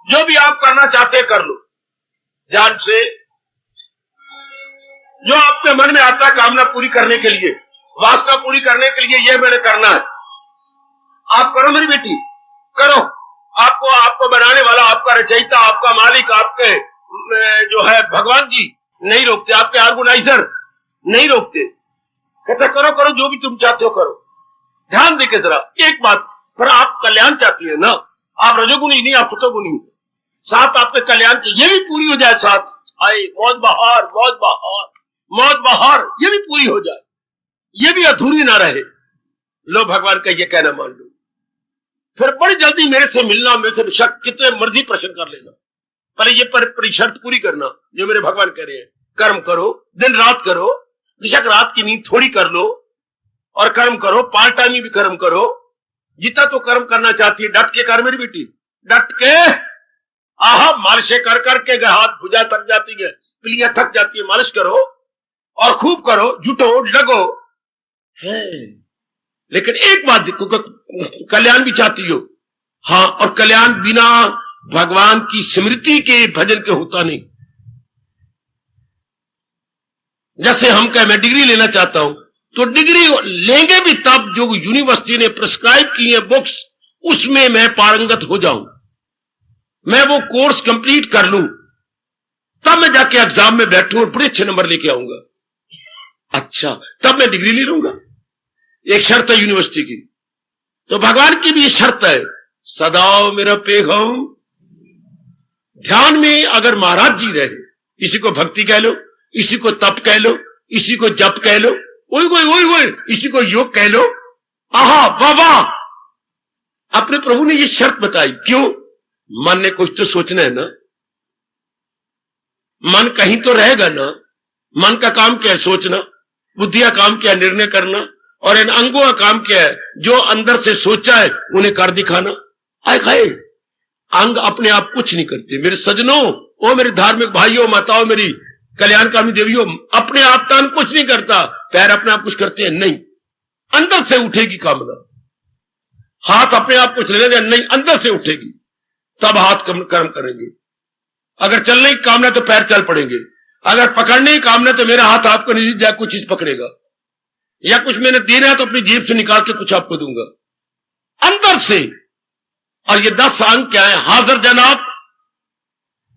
जो भी आप करना चाहते हैं कर लो जान से। जो आपके मन में आता है कामना पूरी करने के लिए, वासना पूरी करने के लिए, ये मैंने करना है, आप करो मेरी बेटी, करो। आपको बनाने वाला, आपका रचयिता, आपका मालिक, आपके जो है भगवान जी नहीं रोकते, आपके ऑर्गेनाइजर नहीं रोकते, कहते करो करो जो भी तुम चाहते हो करो। ध्यान देके जरा एक बात, पर आप कल्याण चाहती है ना, आप रजोगुणी नहीं, आप सतोगुणी, साथ आपके कल्याण की ये भी पूरी हो जाए, साथ आए मौज बहार, मौज बहार, मौज बहार, ये भी पूरी हो जाए, ये भी अधूरी ना रहे। लो भगवान का ये कहना मान लो, फिर बड़ी जल्दी मेरे से मिलना, मेरे से शक कितने मर्जी प्रश्न कर लेना, पर ये पर शर्त पूरी करना जो मेरे भगवान कह रहे हैं। कर्म करो, दिन रात करो, बेशक रात की नींद थोड़ी कर लो और कर्म करो, पार्ट टाइम भी कर्म करो, जितना तो कर्म करना चाहती है डट के कर मेरी बेटी, डट के। आहा, मालिशें कर करके हाथ भुजा थक जाती है, पिलियां थक जाती है, मालिश करो और खूब करो, जुटो लगो है। लेकिन एक बात देखो, कल्याण भी चाहती हो, हाँ, और कल्याण बिना भगवान की स्मृति के भजन के होता नहीं। जैसे हम कहें मैं डिग्री लेना चाहता हूं, तो डिग्री लेंगे भी तब जो यूनिवर्सिटी ने प्रिस्क्राइब की है बुक्स, उसमें मैं पारंगत हो जाऊं, मैं वो कोर्स कंप्लीट कर लूं, तब मैं जाके एग्जाम में बैठूं और बड़े अच्छे नंबर लेके आऊंगा। अच्छा, तब मैं डिग्री ले लूंगा। एक शर्त है यूनिवर्सिटी की, तो भगवान की भी ये शर्त है, सदाओ मेरा पेघम। ध्यान में अगर महाराज जी रहे, इसी को भक्ति कह लो, इसी को तप कह लो, इसी को जप कह लो, ओए इसी को योग कह लो, आहा वाह वाह। अपने प्रभु ने ये शर्त बताई, क्यों? मन ने कुछ तो सोचना है ना, मन कहीं तो रहेगा ना। मन का काम क्या है? सोचना। बुद्धि का काम क्या है? निर्णय करना। और इन अंगों का काम क्या है? जो अंदर से सोचा है उन्हें कर दिखाना। आए खाए अंग अपने आप कुछ नहीं करते मेरे सजनों, ओ मेरे धार्मिक भाइयों, माताओं, मेरी कल्याणकामी देवियों, अपने आप तन कुछ नहीं करता, पैर अपने आप कुछ करते हैं नहीं, अंदर से उठेगी कामना। हाथ अपने आप कुछ लगेगा नहीं, अंदर से उठेगी, तब हाथ कर्म करेंगे। अगर चलने की कामना तो पैर चल पड़ेंगे, अगर पकड़ने की कामना तो मेरा हाथ आपको नहीं जाए, कुछ चीज पकड़ेगा, या कुछ मैंने देना है तो अपनी जेब से निकाल के कुछ आपको दूंगा अंदर से। और ये 10 अंग क्या है? हाजिर जनाब,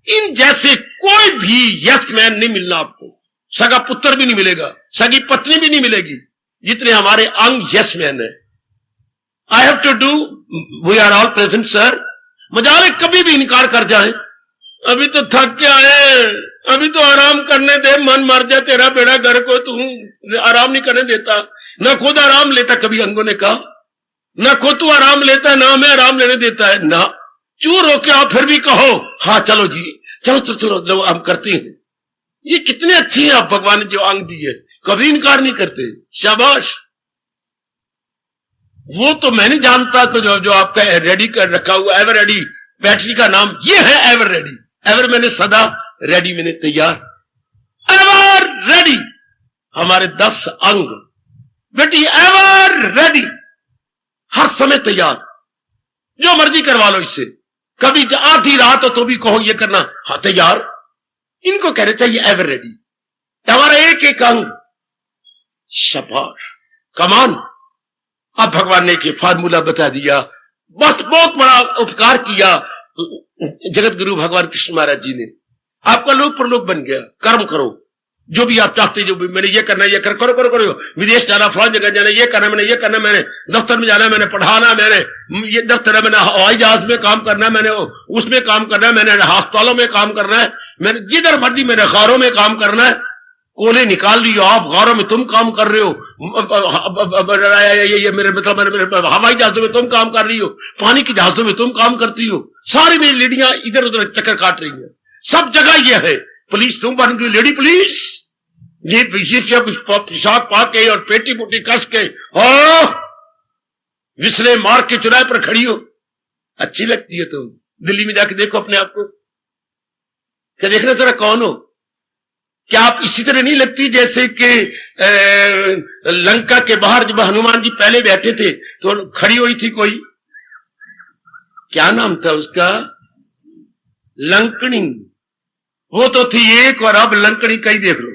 इन जैसे कोई भी यस मैन नहीं मिलना आपको, सगा पुत्र भी नहीं मिलेगा, सगी पत्नी भी नहीं मिलेगी, जितने हमारे अंग यस मैन है। I have to do, we are all present sir. मजाले कभी भी इनकार कर जाए, अभी तो थक के आए, अभी तो आराम करने दे, मन मर जाए तेरा बेड़ा घर को, तू आराम नहीं करने देता, ना खुद आराम लेता, कभी अंगों ने कहा, ना खुद तू आराम लेता, ना हमें आराम लेने देता है, ना चूर होके आप फिर भी कहो हाँ चलो जी, चलो चलो चलो हम करते हैं। ये कितने अच्छे हैं आप, भगवान ने जो अंग दिए, कभी इनकार नहीं करते, शाबाश। वो तो मैं नहीं जानता, तो जो आपका रेडी कर रखा हुआ एवर रेडी बैटरी का नाम ये है, एवर रेडी। एवर मैंने सदा, रेडी मैंने तैयार, एवर रेडी। हमारे 10 अंग बेटी एवर रेडी, हर समय तैयार, जो मर्जी करवा लो इससे। कभी आधी रात हो तो भी कहो ये करना, हाँ तैयार। इनको कहना चाहिए एवर रेडी, हमारा एक एक अंग, शाबाश, कमान। अब भगवान ने एक फार्मूला बता दिया, बस बहुत बड़ा उपकार किया जगत गुरु भगवान कृष्ण महाराज जी ने। आपका लोक परलोक बन गया। कर्म करो जो भी आप चाहते, जो भी मैंने ये करना, ये करो करो करो करो, विदेश जाना, फलां जगह जाना, ये करना, मैंने ये करना, मैंने दफ्तर में जाना, मैंने पढ़ाना, मैंने ये दफ्तर है, मैंने हवाई जहाज में काम करना है, मैंने उसमें काम करना है, मैंने अस्पतालों में काम करना है, मैंने जिधर मर्जी मैंने गारों में काम करना है। कोले निकाल रही हो आप, गारों में तुम काम कर रहे हो, ये मेरे मतलब मेरे हवाई जहाजों में तुम काम कर रही हो, पानी की जहाजों में तुम काम करती हो, सारी मेरी लेडियां इधर उधर चक्कर काट रही है। सब जगह ये है। पुलिस तुम बन गई, लेडी पुलिस, ये पिशाब पाके और पेटी पुटी कस के और विसले मार के चुराहे पर खड़ी हो, अच्छी लगती है तुम। दिल्ली में जाके देखो अपने आप को, क्या देखना जरा कौन हो? क्या आप इसी तरह नहीं लगती जैसे कि लंका के बाहर जब हनुमान जी पहले बैठे थे तो खड़ी हुई थी कोई, क्या नाम था उसका, लंकनी। वो तो थी एक, और अब लंकनी कई देख लो,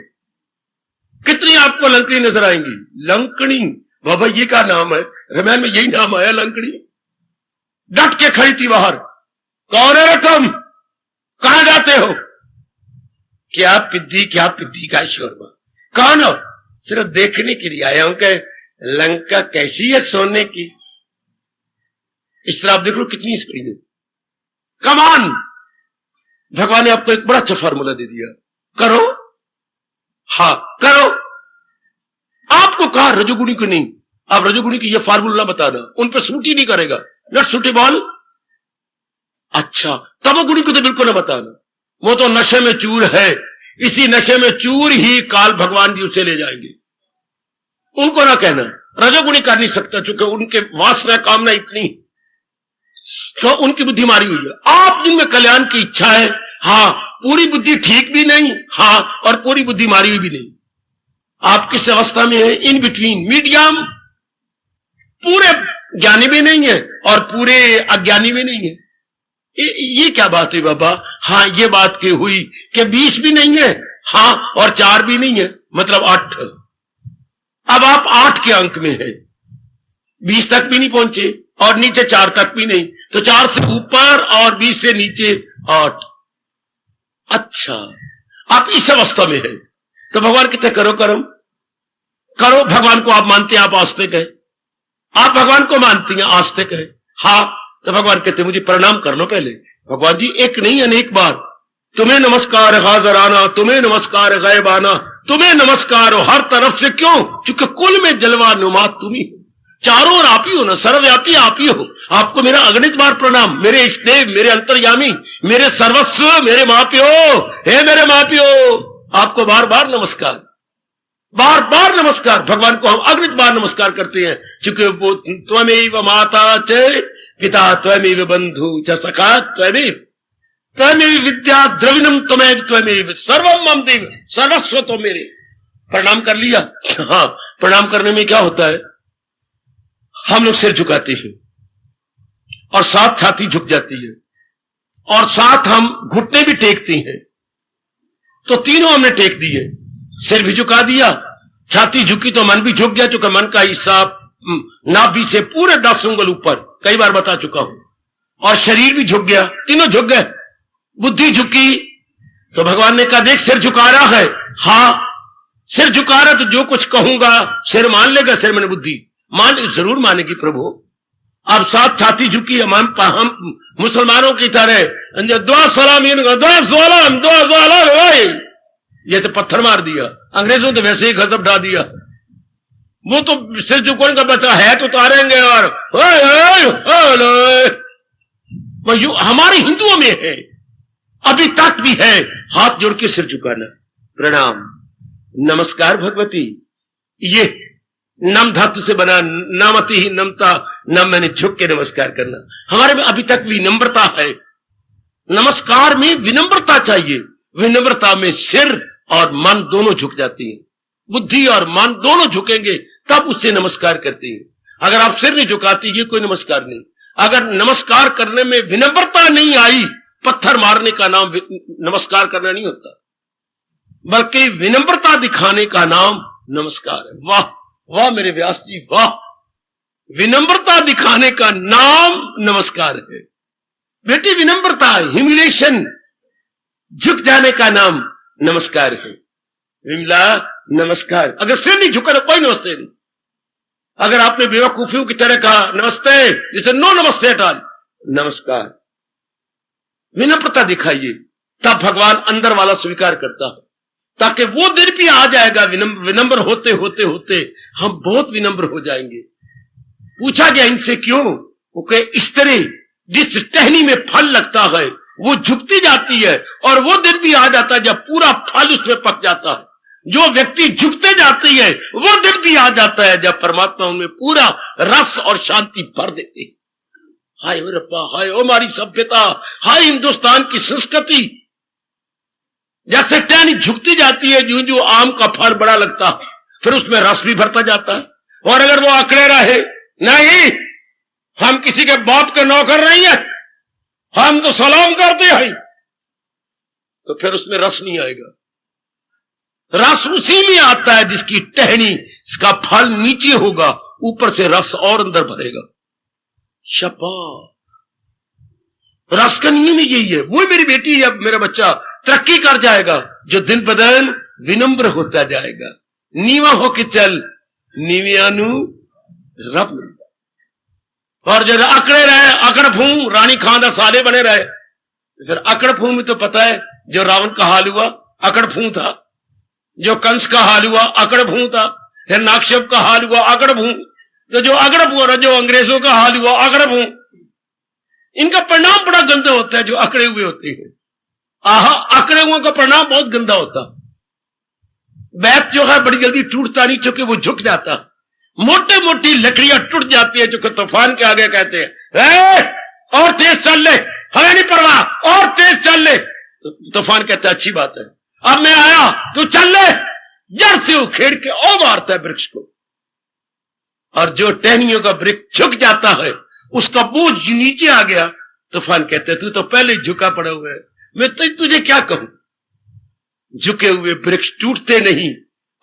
कितनी आपको लंकनी नजर आएंगी। लंकनी बाबा ये क्या नाम है? रामायण में यही नाम आया, लंकनी। डट के खड़ी थी बाहर। कौन है तुम, कहां जाते हो? क्या पिद्दी का शोरबा। कौन हो? सिर्फ देखने के लिए आया हूं कि लंका कैसी है सोने की। इस तरह आप देख लो कितनी स्क्रीन है। कमान, भगवान ने आपको एक बड़ा अच्छा फार्मूला दे दिया, करो, हाँ करो। आपको कहा रजोगुणी को नहीं, आप रजोगुणी की ये फार्मूला बताना, उन पर सूट ही नहीं करेगा, नॉट सूटेबल। अच्छा, तमोगुणी को तो बिल्कुल ना बताना, वो तो नशे में चूर है, इसी नशे में चूर ही काल भगवान जी उसे ले जाएंगे। उनको ना कहना, रजोगुणी कर नहीं सकता, चूंकि उनके वासना कामना इतनी, तो उनकी बुद्धि मारी हुई है। आप जिनमें कल्याण की इच्छा है, हाँ, पूरी बुद्धि ठीक भी नहीं, हाँ, और पूरी बुद्धि मारी हुई भी नहीं। आप किस अवस्था में है? In between, medium. पूरे ज्ञानी भी नहीं है और पूरे अज्ञानी भी नहीं है। ये क्या बात है बाबा? हाँ, ये बात की हुई कि 20 भी नहीं है, हाँ, और 4 भी नहीं है, मतलब 8। अब आप 8 के अंक में है, 20 तक भी नहीं पहुंचे और नीचे 4 तक भी नहीं, तो 4 से ऊपर और 20 से नीचे 8। अच्छा, आप इस अवस्था में है, तो भगवान कहते करो कर्म, करो। भगवान को आप मानते हैं, आप आस्तिक है, आप भगवान को मानती हैं, आस्तिक है, हाँ, तो भगवान कहते मुझे प्रणाम कर लो पहले। भगवान जी एक नहीं अनेक बार, तुम्हें नमस्कार हाजिर आना, तुम्हें नमस्कार गैब आना, तुम्हें नमस्कार हो हर तरफ से। क्यों? क्योंकि कुल में जलवा नुमा तुम ही हो, चारों ओर आप ही हो ना, सर्वव्यापी आप ही हो। आपको मेरा अगणित बार प्रणाम, मेरे इष्ट देव, मेरे अंतर्यामी, मेरे सर्वस्व, मेरे माँ प्यो, हे मेरे माँ प्यो, आपको बार बार नमस्कार, बार बार नमस्कार। भगवान को हम अगणित बार नमस्कार करते हैं, क्योंकि वो त्वमेव माता च पिता त्वमेव बंधु च सखा त्वमेव, त्वमेव विद्या द्रविणम त्वमेव, त्वमेव सर्वम मम देव, सर्वस्व तो मेरे। प्रणाम कर लिया। हाँ, प्रणाम करने में क्या होता है? हम लोग सिर झुकाते हैं और साथ छाती झुक जाती है और साथ हम घुटने भी टेकते हैं, तो तीनों हमने टेक दिए, सिर भी झुका दिया, छाती झुकी तो मन भी झुक गया, क्योंकि मन का हिस्सा नाभि से पूरे 10 उंगल ऊपर, कई बार बता चुका हूं, और शरीर भी झुक गया, तीनों झुक गए। बुद्धि झुकी तो भगवान ने कहा देख सिर झुका रहा है, हाँ सिर झुका रहा, तो जो कुछ कहूंगा सिर मान लेगा, सिर मैंने बुद्धि मान, जरूर मानेगी प्रभु। अब साथ छाती झुकी, हम मुसलमानों की तरह दुआ सलाम, ये तो पत्थर मार दिया, अंग्रेजों ने वैसे ही गजब ढा दिया। वो तो सिर झुकाने का बचा है तो उतारेंगे, और हमारे हिंदुओं में है, अभी तक भी है, हाथ जोड़ के सिर झुकाना, प्रणाम, नमस्कार भगवती। ये नम धातु से बना, नामति ही नमता, नम मैंने झुक के नमस्कार करना। हमारे में अभी तक विनम्रता है, नमस्कार में विनम्रता चाहिए। विनम्रता में सिर और मन दोनों झुक जाती हैं, बुद्धि और मन दोनों झुकेंगे तब उससे नमस्कार करते हैं। अगर आप सिर नहीं झुकाती, ये कोई नमस्कार नहीं। अगर नमस्कार करने में विनम्रता नहीं आई, पत्थर मारने का नाम नमस्कार करना नहीं होता, बल्कि विनम्रता दिखाने का नाम नमस्कार है। वाह वाह मेरे व्यास जी, वाह विनम्रता दिखाने का नाम नमस्कार है। बेटी विनम्रता, ह्यूमिलेशन, झुक जाने का नाम नमस्कार है। विमला नमस्कार, अगर सिर नहीं झुका तो कोई नमस्ते नहीं। अगर आपने बेवकूफियों की तरह कहा नमस्ते, जिसे नो नमस्ते एट ऑल, नमस्कार। विनम्रता दिखाइए, तब भगवान अंदर वाला स्वीकार करता है, ताकि वो दिन भी आ जाएगा। विनम्र होते होते होते हम बहुत विनम्र हो जाएंगे। पूछा गया इनसे क्यों? वो कहे इस तरह जिस टहनी में फल लगता है वो झुकती जाती है, और वो दिन भी आ जाता है जब पूरा फल उसमें पक जाता है। जो व्यक्ति झुकते जाती है वो दिन भी आ जाता है जब परमात्मा उनमें पूरा रस और शांति भर देते हैं। हाय ओ रब्बा, हाय ओ हमारी सभ्यता, हाय हिंदुस्तान की संस्कृति। जैसे टहनी झुकती जाती है, जो जो आम का फल बड़ा लगता है, फिर उसमें रस भी भरता जाता है। और अगर वो अकड़े रहे, नहीं हम किसी के बाप के नौकर नहीं है, हम तो सलाम करते हैं, तो फिर उसमें रस नहीं आएगा। रस उसी में आता है जिसकी टहनी, इसका फल नीचे होगा, ऊपर से रस और अंदर भरेगा। शाबाश, रस का नियम ही यही है। वो मेरी बेटी या मेरा बच्चा तरक्की कर जाएगा जो दिन ब दिन विनम्र होता जाएगा। नीवा होके चल, नीवियानु रब मिलता। और जो अकड़े रहे, अकड़ फू रानी खां साले बने रहे, फिर अकड़ फू में तो पता है जो रावण का हाल हुआ अकड़ फू था, जो कंस का हाल हुआ अकड़ फू था, फिर नागशब का हाल हुआ अकड़ फू, तो जो अकड़ फू, जो अंग्रेजों का हाल हुआ अकड़ फू। इनका परिणाम बड़ा गंदा होता है जो अकड़े हुए होते हैं। अकड़े हुए का परिणाम बहुत गंदा होता। बैत जो है बड़ी जल्दी टूटता नहीं, चूंकि वो झुक जाता। मोटे मोटी लकड़ियां टूट जाती है, चूंकि तूफान के आगे कहते हैं और तेज चल ले, हमें नहीं परवाह, और तेज चल ले। तूफान कहता है अच्छी बात है, अब मैं आया तू चल ले। जड़ से उखेड़ के और मारता है वृक्ष को। और जो टहनियों का वृक्ष झुक जाता है, उसका बोझ नीचे आ गया, तूफान कहते हैं तू तो पहले ही झुका पड़ा हुआ है, मैं तुझे क्या कहूं। झुके हुए वृक्ष टूटते नहीं,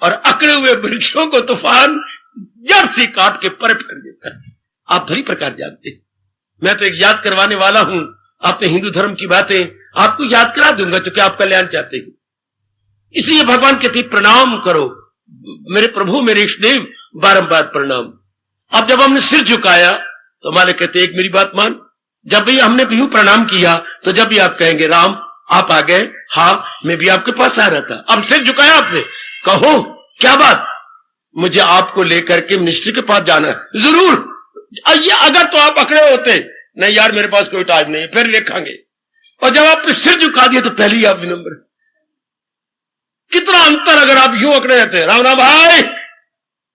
और अकड़े हुए वृक्षों को तूफान जड़ से काट के पर फेंक देता है। आप भली प्रकार जानते हैं, मैं तो एक याद करवाने वाला हूं। आपने हिंदू धर्म की बातें आपको याद करा दूंगा, क्योंकि आप कल्याण चाहते हैं। इसलिए भगवान कहते प्रणाम करो मेरे प्रभु, मेरे इष्टदेव, बारंबार प्रणाम। अब जब हमने सिर झुकाया तो मालिक कहते एक मेरी बात मान, जब भी हमने भी प्रणाम किया तो जब भी आप कहेंगे राम आप आ गए, हाँ मैं भी आपके पास आ रहा था। अब सिर झुकाया आपने, कहो क्या बात, मुझे आपको लेकर के मिनिस्ट्री के पास जाना है। जरूर, अगर तो आप अकड़े होते, नहीं यार मेरे पास कोई टाइम नहीं, फिर लिखांगे। और जब आपने सिर झुका दिया तो पहले ही आप विनम्र। कितना अंतर अगर आप यूं अकड़े रहते, राम राम भाई,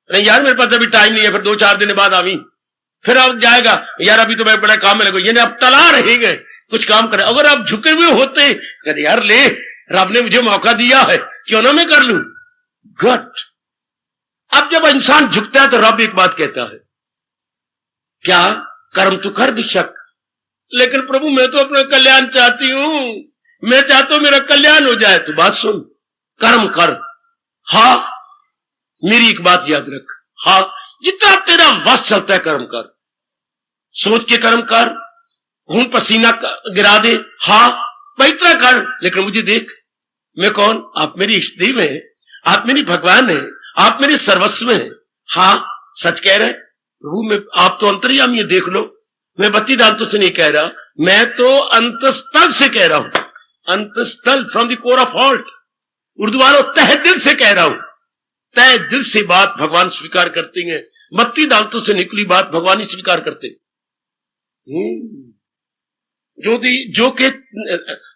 नहीं यार मेरे पास अभी टाइम नहीं है, फिर 2-4 दिन बाद आवी, फिर आप जाएगा यार अभी तो मैं बड़ा काम में लगो, यानी आप टला रहेंगे कुछ काम करें। अगर आप झुके हुए होते, कहते यार ले रब ने मुझे मौका दिया है, क्यों ना मैं कर लूं। गुड। अब जब इंसान झुकता है तो रब एक बात कहता है, क्या कर्म तो कर बेशक, लेकिन प्रभु मैं तो अपना कल्याण चाहती हूं, मैं चाहता हूं मेरा कल्याण हो जाए। तो बात सुन, कर्म कर, हाँ मेरी एक बात याद रख, हाँ जितना तेरा वश चलता है कर्म कर, सोच के कर्म कर, खून पसीना गिरा दे, हाँ भाई इतना कर, लेकिन मुझे देख मैं कौन, आप मेरी इष्टदेव हैं, आप मेरी भगवान हैं, आप मेरे सर्वस्व हैं। हाँ सच कह रहे प्रभु, मैं आप तो अंतर्यामी है, देख लो, मैं बत्ती दांतों से नहीं कह रहा, मैं तो अंतस्थल से कह रहा हूं, अंतस्थल from the core of heart. Urdu वालों तह दिल से कह रहा हूं, तय दिल से बात भगवान स्वीकार करते हैं, बत्ती दांतों से निकली बात भगवान ही स्वीकार करते। जो कि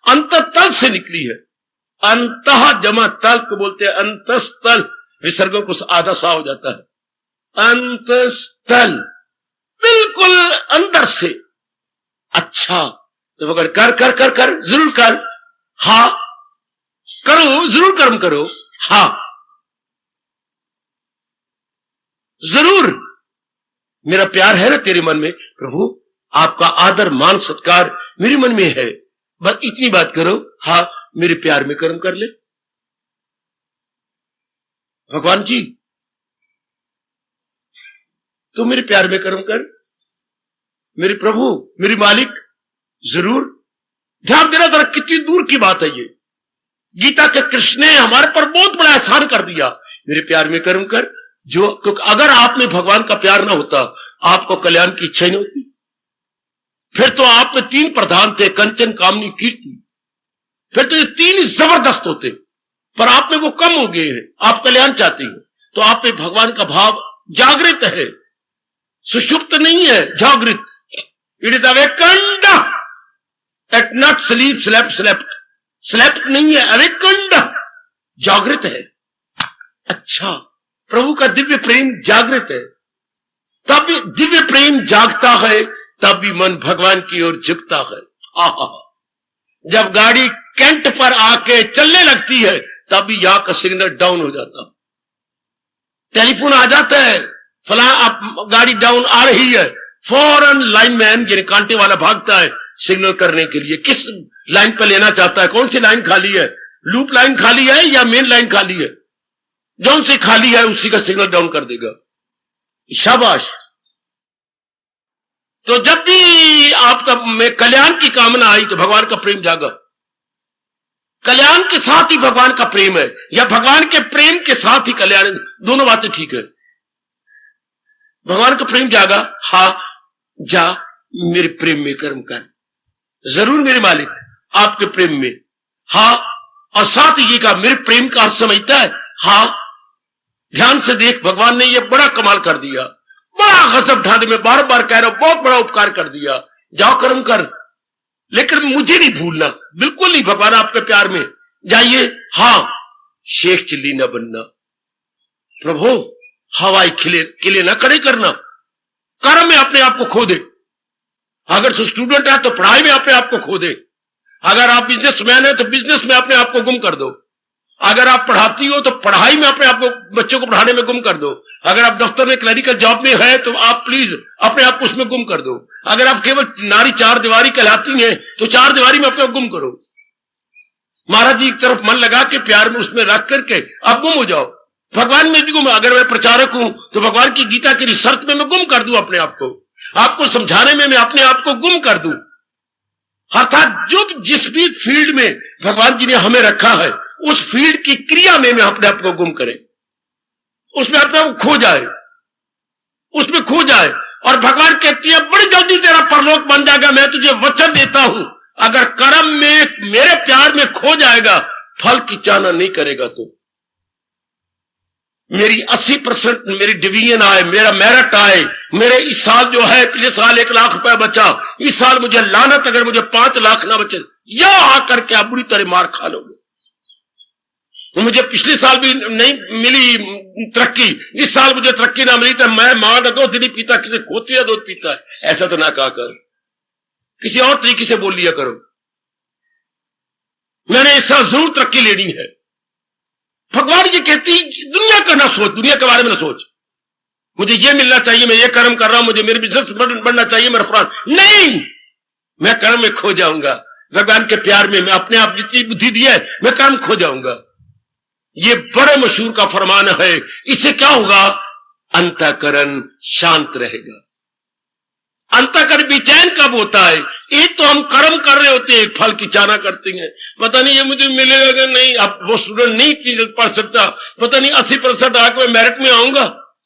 अंततल से निकली है, अंतः जमा तल को बोलते हैं अंतस्थल, विसर्गों को आधा सा हो जाता है, अंतस्थल बिल्कुल अंदर से। अच्छा तो अगर कर कर कर कर जरूर कर, हाँ करो जरूर कर्म करो, हाँ जरूर मेरा प्यार है ना तेरे मन में, प्रभु आपका आदर मान सत्कार मेरे मन में है, बस इतनी बात करो, हाँ मेरे प्यार में कर्म कर ले। भगवान जी तो मेरे प्यार में कर्म कर। मेरे प्रभु, मेरे मालिक, जरूर। ध्यान देना जरा, कितनी दूर की बात है ये। गीता के कृष्ण ने हमारे पर बहुत बड़ा एहसान कर दिया। मेरे प्यार में कर्म कर, जो, क्योंकि अगर आप में भगवान का प्यार ना होता, आपको कल्याण की इच्छा ही नहीं होती। फिर तो आप में 3 प्रधान थे, कंचन, कामनी, कीर्ति। फिर तो ये 3 जबरदस्त होते, पर आप में वो कम हो गए हैं। आप कल्याण चाहते हैं, तो आप में भगवान का भाव जागृत है, सुषुप्त नहीं है, जागृत। It is awakened at not sleep slept slept slept नहीं है, अवेकन्ड, जागृत है। अच्छा, प्रभु का दिव्य प्रेम जागृत है, तब भी दिव्य प्रेम जागता है, तब भी मन भगवान की ओर झुकता है। आहा, जब गाड़ी कैंट पर आके चलने लगती है, तब भी यहां का सिग्नल डाउन हो जाता, टेलीफोन आ जाता है, फला आप गाड़ी डाउन आ रही है, फौरन लाइनमैन यानी कांटे वाला भागता है सिग्नल करने के लिए। किस लाइन पर लेना चाहता है, कौन सी लाइन खाली है, लूप लाइन खाली है या मेन लाइन खाली है, जौन सी खाली है उसी का सिग्नल डाउन कर देगा। शाबाश। तो जब भी आपका में कल्याण की कामना आई तो भगवान का प्रेम जागा। कल्याण के साथ ही भगवान का प्रेम है, या भगवान के प्रेम के साथ ही कल्याण, दोनों बातें ठीक है। भगवान का प्रेम जागा, हा जा मेरे प्रेम में कर्म कर, जरूर मेरे मालिक आपके प्रेम में। हा, और साथ ही ये कहा मेरे प्रेम का अर्थ समझता है। हा, ध्यान से देख, भगवान ने ये बड़ा कमाल कर दिया, बड़ा गजब ढांढे में बार बार कह रहा हूं, बहुत बड़ा उपकार कर दिया। जाओ कर्म कर, लेकिन मुझे नहीं भूलना, बिल्कुल नहीं। भगवान आपके प्यार में जाइए। हाँ, शेख चिल्ली ना बनना, प्रभु हवाई किले ना खड़े करना, कर्म में अपने आप को खो दे। अगर तो स्टूडेंट है तो पढ़ाई में अपने आप को खो दे, अगर आप बिजनेसमैन है तो बिजनेस में अपने आप को गुम कर दो, अगर आप पढ़ाती हो तो पढ़ाई में अपने आप को, बच्चों को पढ़ाने में गुम कर दो, अगर आप दफ्तर में क्लरिकल जॉब में है तो आप प्लीज अपने आप को उसमें गुम कर दो, अगर आप केवल नारी 4 दीवारी कहलाती हैं तो 4 दीवारी में अपने आप गुम करो। महाराज जी की तरफ मन लगा के प्यार में उसमें रख करके आप गुम हो जाओ। भगवान में भी गुम, अगर मैं प्रचारक हूं तो भगवान की गीता की रिसर्च में मैं गुम कर दूं अपने आप को, आपको समझाने में मैं अपने आप को गुम कर दूं। अर्थात जो जिस भी फील्ड में भगवान जी ने हमें रखा है उस फील्ड की क्रिया में मैं अपने आप को गुम करें, उसमें अपने आप खो जाए, उसमें खो जाए। और भगवान कहती है बड़ी जल्दी तेरा परलोक बन जाएगा, मैं तुझे वचन देता हूं, अगर कर्म में मेरे प्यार में खो जाएगा, फल की चाहना नहीं करेगा तो मेरी 80% मेरी डिवीजन आए, मेरा मेरिट आए, मेरे इस साल जो है, पिछले साल 1 लाख रुपए बचा, इस साल मुझे लानत अगर मुझे 5 लाख ना बचे, या आकर के आप बुरी तरह मार खा लोगे। मुझे पिछले साल भी नहीं मिली तरक्की, इस साल मुझे तरक्की ना मिली तो मैं मां का दूध नहीं पीता, किसी खोती का दूध पीता है, ऐसा तो ना कहा कर, किसी और तरीके से बोल लिया करो। मैंने इस साल जरूर तरक्की लेनी है। भगवान जी कहती दुनिया का ना सोच, दुनिया के बारे में ना सोच, मुझे ये मिलना चाहिए, मैं ये कर्म कर रहा हूं, मुझे मेरे बिजनेस बढ़ना चाहिए, मेरा फलान नहीं, मैं कर्म में खो जाऊंगा। भगवान के प्यार में मैं अपने आप जितनी बुद्धि दी है मैं कर्म खो जाऊंगा। ये बड़े मशहूर का फरमान है। इससे क्या होगा, अंतःकरण शांत रहेगा। अंतःकरण बेचैन कब होता है, एक तो हम कर्म कर रहे होते हैं, फल की चाहना करते हैं, पता नहीं ये मुझे मिलेगा कि नहीं। अब वो स्टूडेंट नहीं इतनी जल्द पढ़ सकता, पता नहीं 80% आके मैं मेरिट में आऊंगा,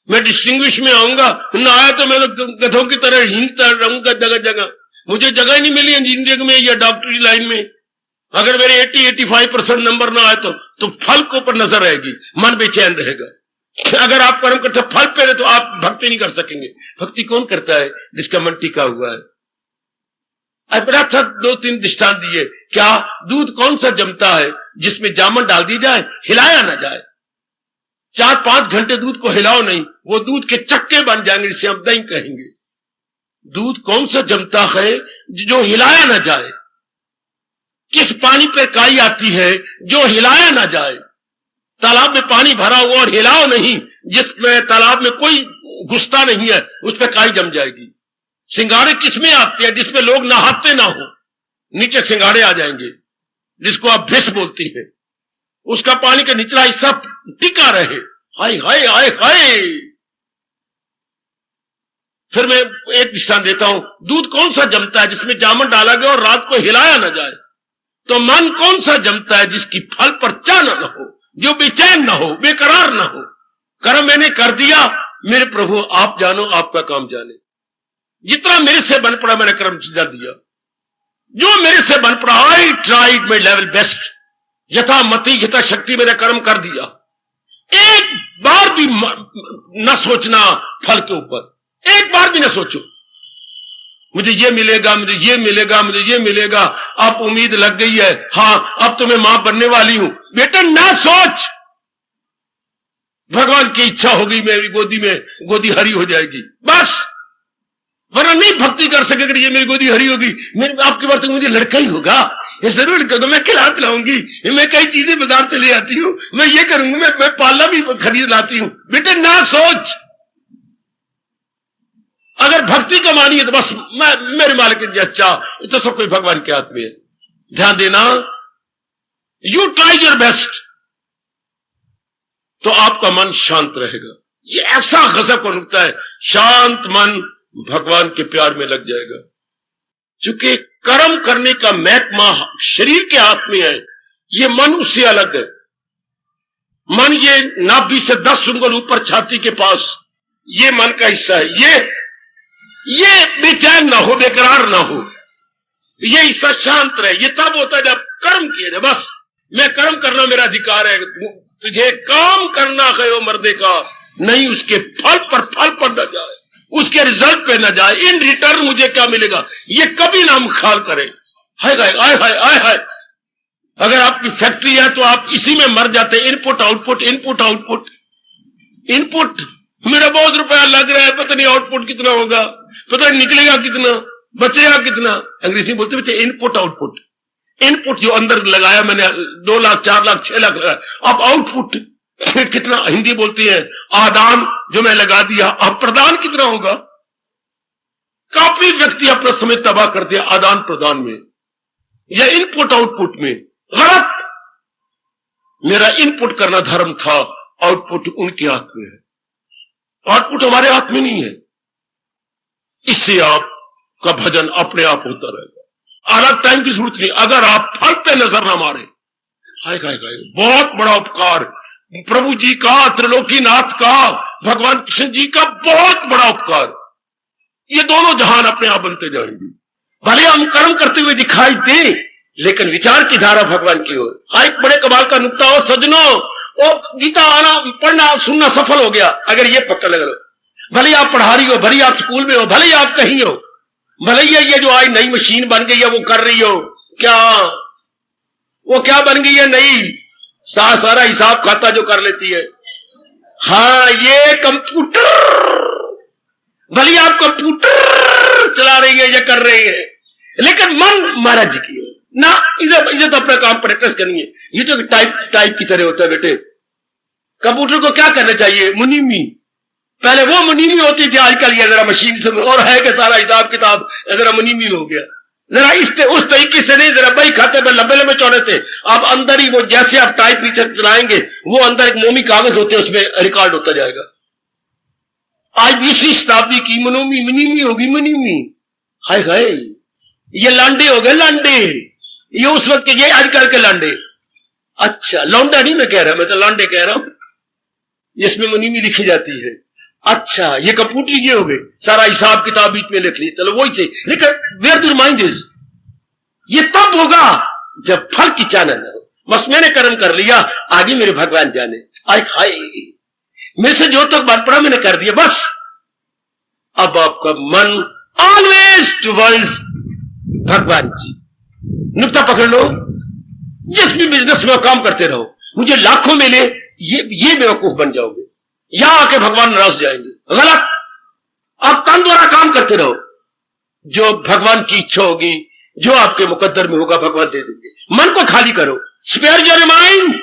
मैं डिस्टिंग्विश में आऊंगा, ना आया तो मैं तो गधों की तरह हिंदता रहूंगा जगह जगह, मुझे जगह ही नहीं मिली इंजीनियरिंग में या डॉक्टरी लाइन में। अगर मेरे 80-85% नंबर ना आए तो फल के ऊपर नजर रहेगी, मन बेचैन रहेगा। अगर आप कर्म करते फल पे रहे तो आप भक्ति नहीं कर सकेंगे। भक्ति कौन करता है, जिसका मन टिका हुआ है। बड़ा अच्छा 2-3 दृष्टांत दिए। क्या दूध कौन सा जमता है जिसमें जामन डाल दी जाए, हिलाया ना जाए, 4-5 घंटे दूध को हिलाओ नहीं, वो दूध के चक्के बन जाएंगे, जिसे हम दही कहेंगे। दूध कौन सा जमता है जो हिलाया ना जाए। किस पानी पर काई आती है जो हिलाया ना जाए। तालाब में पानी भरा हुआ और हिलाओ नहीं, जिसमें तालाब में कोई घुसता नहीं है, उस पर काई जम जाएगी। सिंगाड़े किसमें आते हैं, जिसमें लोग नहाते ना हो, नीचे सिंगाड़े आ जाएंगे, जिसको आप भिस बोलती है, उसका पानी का निचला हिस्सा टिका रहे। हाय हाय हाय हाय, फिर मैं एक दृष्टांत देता हूं, दूध कौन सा जमता है जिसमें जामुन डाला गया और रात को हिलाया ना जाए? तो मन कौन सा जमता है जिसकी फल पर चाह न हो, जो बेचैन ना हो, बेकरार ना हो? कर्म मैंने कर दिया, मेरे प्रभु आप जानो, आपका काम जाने। जितना मेरे से बन पड़ा मैंने कर्म कर दिया, जो मेरे से बन पड़ा, I tried my level best, यथा मति यथा शक्ति मैंने कर्म कर दिया। एक बार भी न सोचना फल के ऊपर, एक बार भी न सोचो मुझे ये मिलेगा, मुझे ये मिलेगा, मुझे ये मिलेगा। अब उम्मीद लग गई है, हाँ अब तो मैं मां बनने वाली हूं। बेटा ना सोच, भगवान की इच्छा होगी मेरी गोदी हरी हो जाएगी, बस। वरना नहीं भक्ति कर सकेगा, ये मेरी गोदी हरी होगी, मेरे आपके बार तक मुझे लड़का ही होगा, ये जरूर लड़का होगा, मैं खिला पिलाऊंगी, मैं कई चीजें बाजार से ले आती हूं, मैं ये करूंगी, मैं पाला भी खरीद लाती हूं। बेटे ना सोच, अगर भक्ति कमानी है तो बस मेरे मालिक की अच्छा, तो सब कोई भगवान के हाथ में है। ध्यान देना, यू ट्राई योर बेस्ट, तो आपका मन शांत रहेगा। ये ऐसा गजब का नुक्ता है, शांत मन भगवान के प्यार में लग जाएगा। चूंकि कर्म करने का महकमा शरीर के हाथ में है, ये मन उससे अलग है। मन ये नाभि से 10 उंगल ऊपर छाती के पास, ये मन का हिस्सा है। ये बेचैन ना हो, बेकरार ना हो, ये हिस्सा शांत रहे। ये तब होता है जब कर्म किए जाए। बस मैं कर्म करना मेरा अधिकार है, तुझे काम करना है वो मर्दे का, नहीं उसके फल पर न जाए, उसके रिजल्ट पे न जाए। इन रिटर्न मुझे क्या मिलेगा, ये कभी ना हम ख्याल करें। हाय हाय हाय हाय हाय हाय, अगर आपकी फैक्ट्री है तो आप इसी में मर जाते। Input output, input output, input मेरा बहुत रुपया लग रहा है, पता नहीं आउटपुट कितना होगा, पता नहीं निकलेगा कितना, बचेगा कितना। अंग्रेजी बोलते बच्चे इनपुट आउटपुट। इनपुट जो अंदर लगाया मैंने 2 लाख 4 लाख 6 लाख लगाया, अब आउटपुट कितना, हिंदी बोलती है आदान, जो मैं लगा दिया, अब प्रदान कितना होगा। काफी व्यक्ति अपना समय तबाह कर दिया आदान प्रदान में या इनपुट आउटपुट में। गलत, मेरा इनपुट करना धर्म था, आउटपुट उनके हाथ में है, आउटपुट हमारे हाथ में नहीं है। इससे आपका भजन अपने आप होता रहेगा, अलग टाइम की जरूरत नहीं। अगर आप फल पे नजर ना मारे, हाय हाय हाय, बहुत बड़ा उपकार प्रभु जी का, त्रिलोकीनाथ का, भगवान कृष्ण जी का बहुत बड़ा उपकार। ये दोनों जहान अपने आप बनते जाएंगे। भले हम कर्म करते हुए दिखाई दे, लेकिन विचार की धारा भगवान की ओर। हाँ, एक बड़े कमाल का नुक्ता हो सज्जनों, वो गीता आना पढ़ना सुनना सफल हो गया अगर ये पकड़ लगा लो। भले आप पढ़ारी हो, भले आप स्कूल में हो, भले आप कहीं हो, भले ये जो आज नई मशीन बन गई है वो कर रही हो, वो क्या बन गई है नई, सारा हिसाब खाता जो कर लेती है। हाँ, ये कंप्यूटर, भले आप कंप्यूटर चला रही है या कर रही है, लेकिन मन महाराज जी की ना, इधर तो अपना काम प्रैक्टिस करनी है। ये तो टाइप की तरह होता है बेटे। कंप्यूटर को क्या करना चाहिए, मुनीमी, पहले वो मुनीमी होती थी, आजकल ये जरा मशीन से और है कि सारा हिसाब किताब जरा मुनीमी हो गया। जरा उस तरीके से नहीं, जरा बही खाते में लंबे लंबे चौड़े थे, अब अंदर ही वो जैसे आप टाइप नीचे चलाएंगे, वो अंदर एक मोमी कागज होते हैं, उसमें रिकॉर्ड होता जाएगा। आज 20वीं शताब्दी की मुनीमी होगी, मुनीमी। हाय हाय, ये लांडे हो गए, लांडे, ये उस वक्त के, ये आजकल के लांडे। अच्छा, लौंडा नहीं मैं कह रहा, मैं तो लांडे कह रहा हूं, जिसमें मुनीमी लिखी जाती है। अच्छा, ये कंप्यूटर ये हो गए, सारा हिसाब किताब बीच में लिख ली, चलो वही से। लेकिन वेयर योर माइंड इज, ये तब होगा जब फल की चाहना न हो। बस मैंने कर्म कर लिया, आगे मेरे भगवान जाने। आय हाय, मेरे से जो तक बन पड़ा मैंने कर दिया, बस। अब आपका मन ऑलवेज टुवर्ड्स भगवान जी। नुक्ता पकड़ लो, जिस भी बिजनेस में काम करते रहो, मुझे लाखों मिले, ये बेवकूफ बन जाओगे, यहां आके भगवान नाराज जाएंगे। गलत, आप तन द्वारा काम करते रहो, जो भगवान की इच्छा होगी, जो आपके मुकद्दर में होगा, भगवान दे देंगे। मन को खाली करो, spare your mind,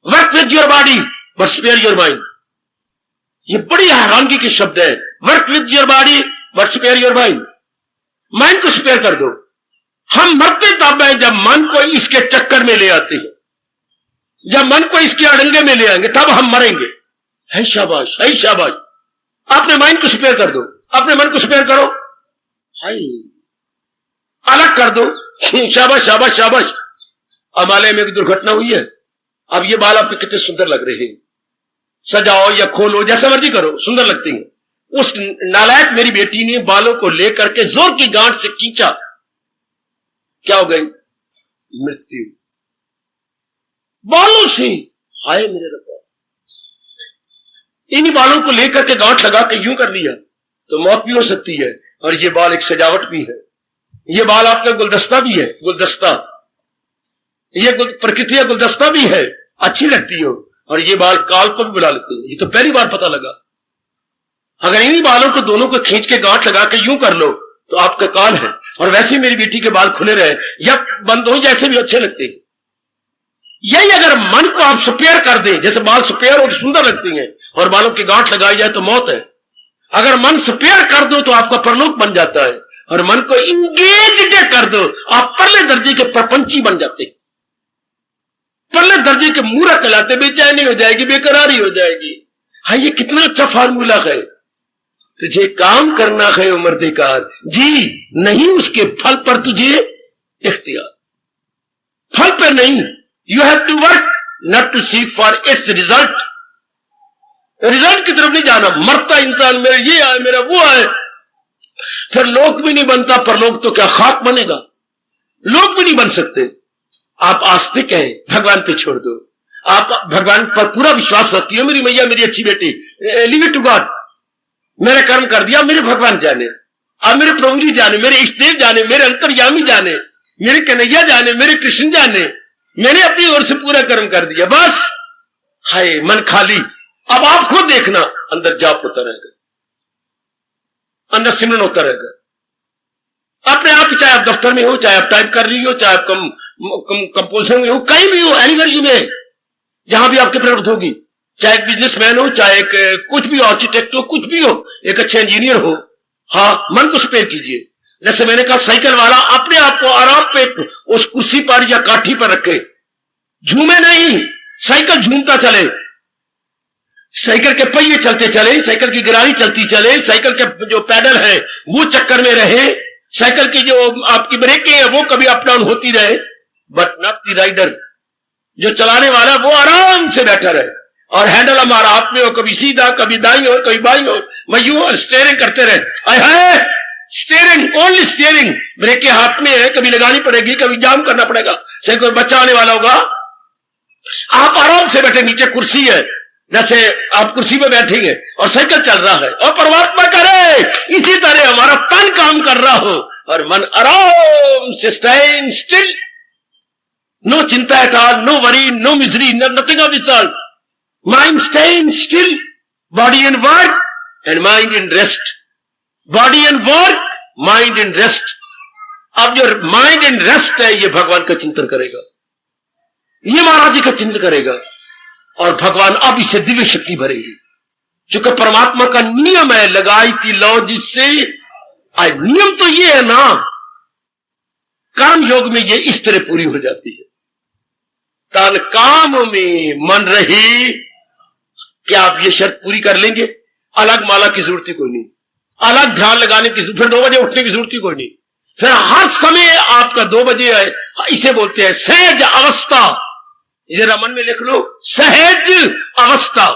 work with your body but spare your mind. ये बड़ी हैरानगी के शब्द है, work with your body but spare your mind. Mind को स्पेयर कर दो। हम मरते तब हैं जब मन को इसके चक्कर में ले आते हैं, जब मन को इसके अड़ंगे में ले आएंगे तब हम मरेंगे। है शाबाश, है शाबाश। अपने माइंड को स्पेयर कर दो, अपने मन को स्पेयर करो, हाय अलग कर दो, शाबाश शाबाश शाबाश। हिमालय में एक दुर्घटना हुई है, अब ये बाल आपके कितने सुंदर लग रहे हैं, सजाओ या खोलो जैसा मर्जी करो, सुंदर लगती हैं। उस नालायक मेरी बेटी ने बालों को लेकर के जोर की गांठ से खींचा, क्या हो गई? मृत्यु। बालों से, हाय मेरे रब्बा, इन्हीं बालों को लेकर के गांठ लगा के यूं कर लिया तो मौत भी हो सकती है। और ये बाल एक सजावट भी है, ये बाल आपका गुलदस्ता भी है, गुलदस्ता, ये प्रकृति का गुलदस्ता भी है, अच्छी लगती हो। और ये बाल काल को भी बुला लेते हैं, ये तो पहली बार पता लगा। अगर इन्हीं बालों को दोनों को खींच के गांठ लगा के यूं कर लो तो आपका काल है। और वैसे मेरी बेटी के बाल खुले रहे या बंद हो, जैसे भी अच्छे लगते हैं। यही अगर मन को आप सुपेयर कर दें, जैसे बाल सुपेयर और सुंदर लगती हैं और बालों की गांठ लगाई जाए तो मौत है। अगर मन सुपेयर कर दो तो आपका परलोक बन जाता है। और मन को इंगेज कर दो, आप परले दर्जे के प्रपंची बन जाते हैं, परले दर्जे के मूर्ख कहलाते, बेचैनी हो जाएगी, बेकरारी हो जाएगी। हाँ, ये कितना अच्छा फार्मूला है। तुझे काम करना है उम्रदेकार जी, नहीं उसके फल पर तुझे इख्तियार, फल पर नहीं। You have to work not to seek for its result. Result की तरफ नहीं जाना। मरता इंसान मेरा ये आए, मेरा वो आए, फिर लोक भी नहीं बनता, पर लोग तो क्या खाक बनेगा, लोग भी नहीं बन सकते। आप आस्तिक हैं, भगवान पे छोड़ दो। आप भगवान पर पूरा विश्वास रखती हो, मेरी मैया मेरी अच्छी बेटी, लीव इट टू गॉड। मेरा कर्म कर दिया, मेरे भगवान जाने, अब मेरे प्रभु जी जाने, मेरे इष्ट देव जाने, मेरे अंतर्यामी जाने, मेरे कन्हैया जाने, मेरे कृष्ण जाने। मैंने अपनी ओर से पूरा कर्म कर दिया, बस। हाय मन खाली। अब आप खुद देखना, अंदर जाप होता रहेगा, अंदर सिमरन होता रहेगा अपने आप। चाहे आप दफ्तर में हो, चाहे आप टाइप कर रही हो, चाहे आप कंपोजिशन में हो, कहीं भी हो, एनीवेयर यू में, जहां भी आपकी प्रवृत्ति होगी, चाहे एक बिजनेसमैन हो, चाहे एक कुछ भी आर्किटेक्ट हो, कुछ भी हो, एक अच्छे इंजीनियर हो। हाँ, मन को स्पेयर कीजिए। जैसे मैंने कहा, साइकिल वाला अपने आप को आराम पे उस कुर्सी पर या काठी पर रखे, झूमे नहीं, साइकिल झूमता चले, साइकिल के पहिए चलते चले, साइकिल की गिरारी चलती चले, साइकिल के जो पैडल है वो चक्कर में रहे, साइकिल की जो आपकी ब्रेकें है वो कभी अप डाउन होती रहे, बट नॉट द राइडर। जो चलाने वाला वो आराम से बैठा रहे और हैंडल हमारा हाथ में हो, कभी सीधा, कभी दाईं और कभी बाईं और मैं यूं स्टीयरिंग करते रहे। हाय स्टीयरिंग, ओनली स्टीयरिंग, ब्रेकें हाथ में है, कभी लगानी पड़ेगी, कभी जाम करना पड़ेगा। चाहे कोई बच्चा आने वाला होगा, आप आराम से बैठे, नीचे कुर्सी है, जैसे आप कुर्सी पे बैठेंगे और साइकिल चल रहा है और परमात्मा करे इसी तरह हमारा तन काम कर रहा हो और मन आराम से स्टैंड स्टिल, नो चिंता at all, no worry, no misery, nothing of this all. Mind stand still, body in work and mind in rest, body in work, mind in rest. अब जो माइंड इन रेस्ट है, ये भगवान का चिंतन करेगा, ये महाराज जी का चिंतन करेगा और भगवान अब इसे दिव्य शक्ति भरेगी। क्योंकि परमात्मा का नियम है, लगाई थी लौ जिससे आए। नियम तो ये है ना, काम योग में ये इस तरह पूरी हो जाती है। तन काम में मन रही, क्या आप ये शर्त पूरी कर लेंगे? अलग माला की जरूरत ही कोई नहीं, अलग ध्यान लगाने की, फिर 2 बजे उठने की जरूरत ही कोई नहीं, फिर हर समय आपका 2 बजे है। इसे बोलते हैं सहज अवस्था। जरा मन में लिख लो, सहज अवस्था।